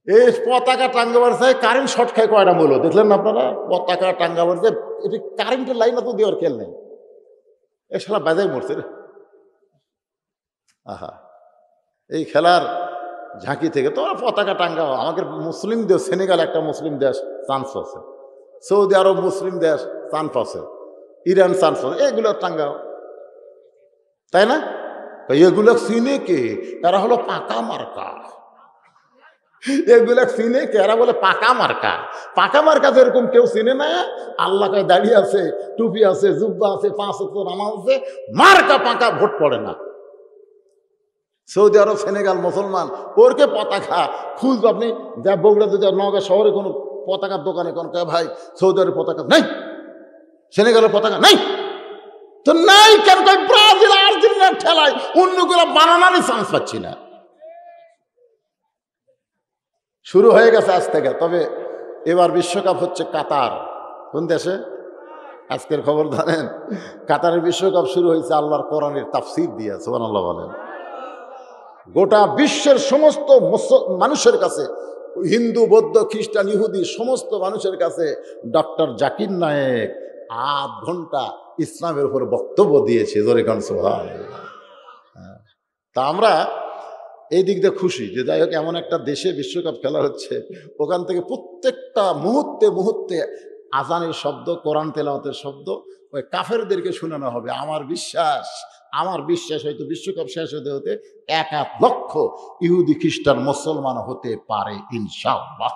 এই পতাকা টাঙ্গাবার চাই কারেন্ট শর্ট খায় কয়টা মূল্য দেখলেন না আপনারা? পতাকা টাঙ্গাবার যে এটি কারেন্টের লাইন তো দেওয়ার খেল নেই, এ শালা বাজাই মরছে রে। আহা, এই খেলার ঝাঁকি থেকে তোমরা পতাকা টাঙ্গাও। আমাদের মুসলিম দেশ সেনেগাল একটা মুসলিম দেশ চান্স আছে, সৌদি আরব মুসলিম দেশ চান্স আছে, ইরান চান্স আছে, এগুলো টাঙ্গাও, তাই না? এগুলো চিনে কে? এরা হলো পাকা মার্কা। এগুলো চিনে কে? এরা বলে পাকা মার্কা। পাকা মার্কা যেরকম কেউ চিনে না, আল্লাহ কায় দাড়ি আছে, টুপি আছে, জুব্বা আছে, 5 ওয়াক্ত নামাজ আছে, মার্কা পাকা ভোট পড়ে না। সৌদি আরব সেনেগাল মুসলমান, ওরকে পতাকা খুঁজবো আপনি যা বগুড়া যদি নওগাঁ শহরে কোনো পতাকার দোকানে কোন ভাই সৌদি আরবের পতাকা নেই, সেনেগালের পতাকা নেই, তো নাই কেন? ব্রাজিল আর্জেন্টিনার ঠেলায় অন্যগুলো বানানোরই চান্স পাচ্ছি না। শুরু হয়ে গেছে আজ থেকে। তবে এবার বিশ্বকাপ হচ্ছে কাতার। কোন দেশে? আজকের খবর জানেন? কাতারের বিশ্বকাপ শুরু হয়েছে আল্লাহর কোরআনের তাফসীর দিয়ে। সুবহানাল্লাহ বলেন। গোটা বিশ্বের সমস্ত মানুষের কাছে, হিন্দু, বৌদ্ধ, খ্রিস্টান, ইহুদি সমস্ত মানুষের কাছে ডক্টর জাকির নায়েক 8 ঘন্টা ইসলামের উপর বক্তব্য দিয়েছে। জোরে কান সুবহানাল্লাহ। তা আমরা এই দিক দিয়ে খুশি যে যাই হোক এমন একটা দেশে বিশ্বকাপ খেলা হচ্ছে, ওখান থেকে প্রত্যেকটা মুহূর্তে মুহূর্তে আজানের শব্দ, কোরআন তেলাওয়াতের শব্দ ওই কাফেরদেরকে শোনানো হবে। আমার বিশ্বাস হয়তো বিশ্বকাপ শেষ হতে হতে 1 লক্ষ ইহুদি, খ্রিস্টান, মুসলমান হতে পারে ইনশাআল্লাহ।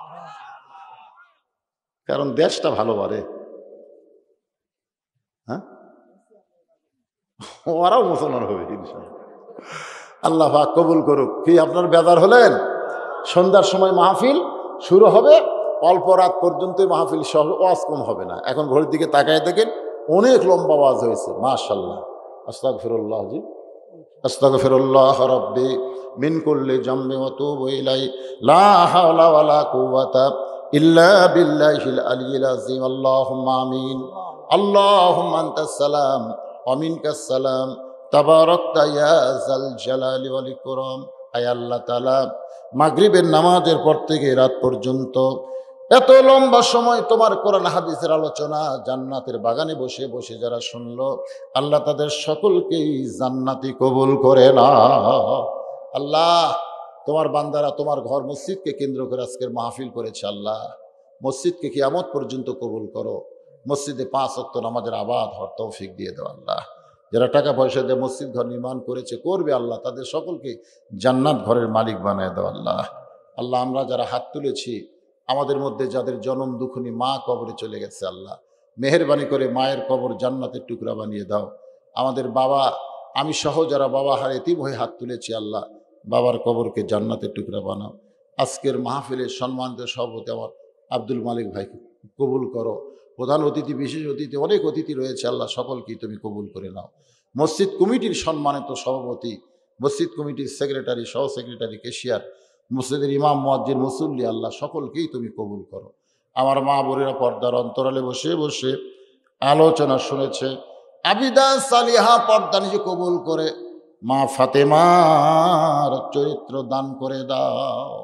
কারণ দেশটা ভালো পারে। হ্যাঁ, ওরাও মুসলমান হবে ইনশাআল্লাহ। আল্লাহ পাক কবুল করুক। কি আপনার বেদার হলেন? সন্ধ্যার সময় মাহফিল শুরু হবে, অল্প রাত পর্যন্ত মাহফিল সহ ওয়াজ কম হবে না। এখন ঘড়ির দিকে তাকায় দেখেন অনেক লম্বা ওয়াজ হয়েছে, মাশাআল্লাহ। আস্তাগফিরুল্লাহ জি, আস্তাগফিরুল্লাহ রাব্বি মিন কুল্লি জামবি ওয়া তুবু ইলাইহি লা হাওলা ওয়ালা কুওয়াতা ইল্লা বিল্লাহিল আলিয়্যিল আযীম। আল্লাহুম্মা আমিন। আল্লাহুম্মা আনতাস সালাম ওয়া মিনকাস সালাম তাবারাকতা ইয়া যাল জালালি ওয়াল ইকরাম। আয় আল্লাহ তাআলা, মাগরিবের নামাজের পর থেকে রাত পর্যন্ত এত লম্বা সময় তোমার কোরআন হাদিসের আলোচনা জান্নাতের বাগানে বসে বসে যারা শুনলো, আল্লাহ তাদের সকলকেই জান্নাতি কবুল করে না। আল্লাহ, তোমার বান্দারা তোমার ঘর মসজিদকে কেন্দ্র করে আজকের মাহফিল করেছে। আল্লাহ, মসজিদকে কিয়ামত পর্যন্ত কবুল করো। মসজিদে 5 ওয়াক্ত নামাজের আবাদ হওয়ার তৌফিক দিয়ে দাও। আল্লাহ, যারা টাকা পয়সা দিয়ে মসজিদ ঘর নির্মাণ করেছে, করবে, আল্লাহ তাদের সকলকে জান্নাত ঘরের মালিক বানায় দাও। আল্লাহ, আমরা যারা হাত তুলেছি, আমাদের মধ্যে যাদের জনম দুঃখনী মা কবরে চলে গেছে, আল্লাহ মেহেরবানি করে মায়ের কবর জান্নাতের টুকরা বানিয়ে দাও। আমাদের বাবা, আমি সহ যারা বাবা হার এতিম হয়ে হাত তুলেছি, আল্লাহ বাবার কবরকে জান্নাতের টুকরা বানাও। আজকের মাহফিলের সম্মানিত সভাপতি আমার আব্দুল মালিক ভাইকে কবুল করো। প্রধান অতিথি, বিশেষ অতিথি, অনেক অতিথি রয়েছে, আল্লাহ সকলকেই তুমি কবুল করে নাও। মসজিদ কমিটির সম্মানিত সভাপতি, মসজিদ কমিটির সেক্রেটারি, সহ সেক্রেটারি, কেশিয়ার, মসজিদের ইমাম, মুয়াজ্জিন, মুসল্লি, আল্লাহ সকলকেই তুমি কবুল করো। আমার মা বোনেরা পর্দার অন্তরালে বসে বসে আলোচনা শুনেছে, আবিদা সালিহা পর্দা নিজে কবুল করে মা ফাতেমার চরিত্র দান করে দাও।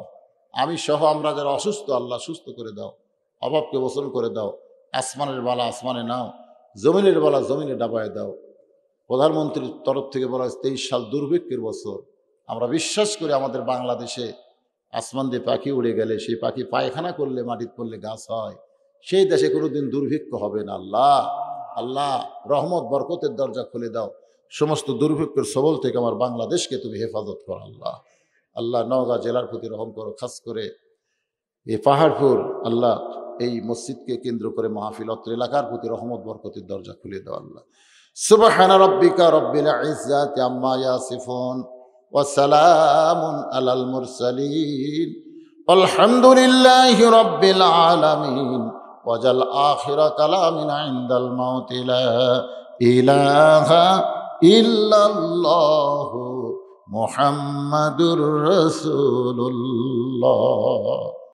আমি সহ আমরা যারা অসুস্থ, আল্লাহ সুস্থ করে দাও, অভাবকে বসন করে দাও। আসমানের বালা আসমানে নাও, জমিনের বালা জমিনে ডাবায় দাও। প্রধানমন্ত্রীর তরফ থেকে বলা হয়েছে 23 সাল দুর্ভিক্ষের বছর। আমরা বিশ্বাস করি আমাদের বাংলাদেশে আসমান দিয়ে পাখি উড়ে গেলে, সেই পাখি পায়খানা করলে, মাটিতে পড়লে গাছ হয়, সেই দেশে কোনোদিন দুর্ভিক্ষ হবে না। আল্লাহ রহমত বরকতের দরজা খুলে দাও। সমস্ত দুর্ভিক্ষের সবল থেকে আমার বাংলাদেশকে তুমি হেফাজত করো। আল্লাহ নওগাঁ জেলার প্রতি রহম করো, খাস করে এই পাহাড়পুর, আল্লাহ এই মসজিদকে কেন্দ্র করে মাহফিল, অত্র এলাকার প্রতি রহমত বরকতের দরজা খুলে দাও। আল্লাহ সুবহান রাব্বিকা রাব্বিল ইজ্জাতি আম্মা ইয়াসিফুন ওয়া সালামুন আলাল মুরসালিন আলহামদুলিল্লাহি রাব্বিল আলামিন। ওয়াজাল আখিরা কালামিনা ইনদাল মাউতি লা ইলাহা ইল্লাল্লাহু মুহাম্মাদুর রাসূলুল্লাহ।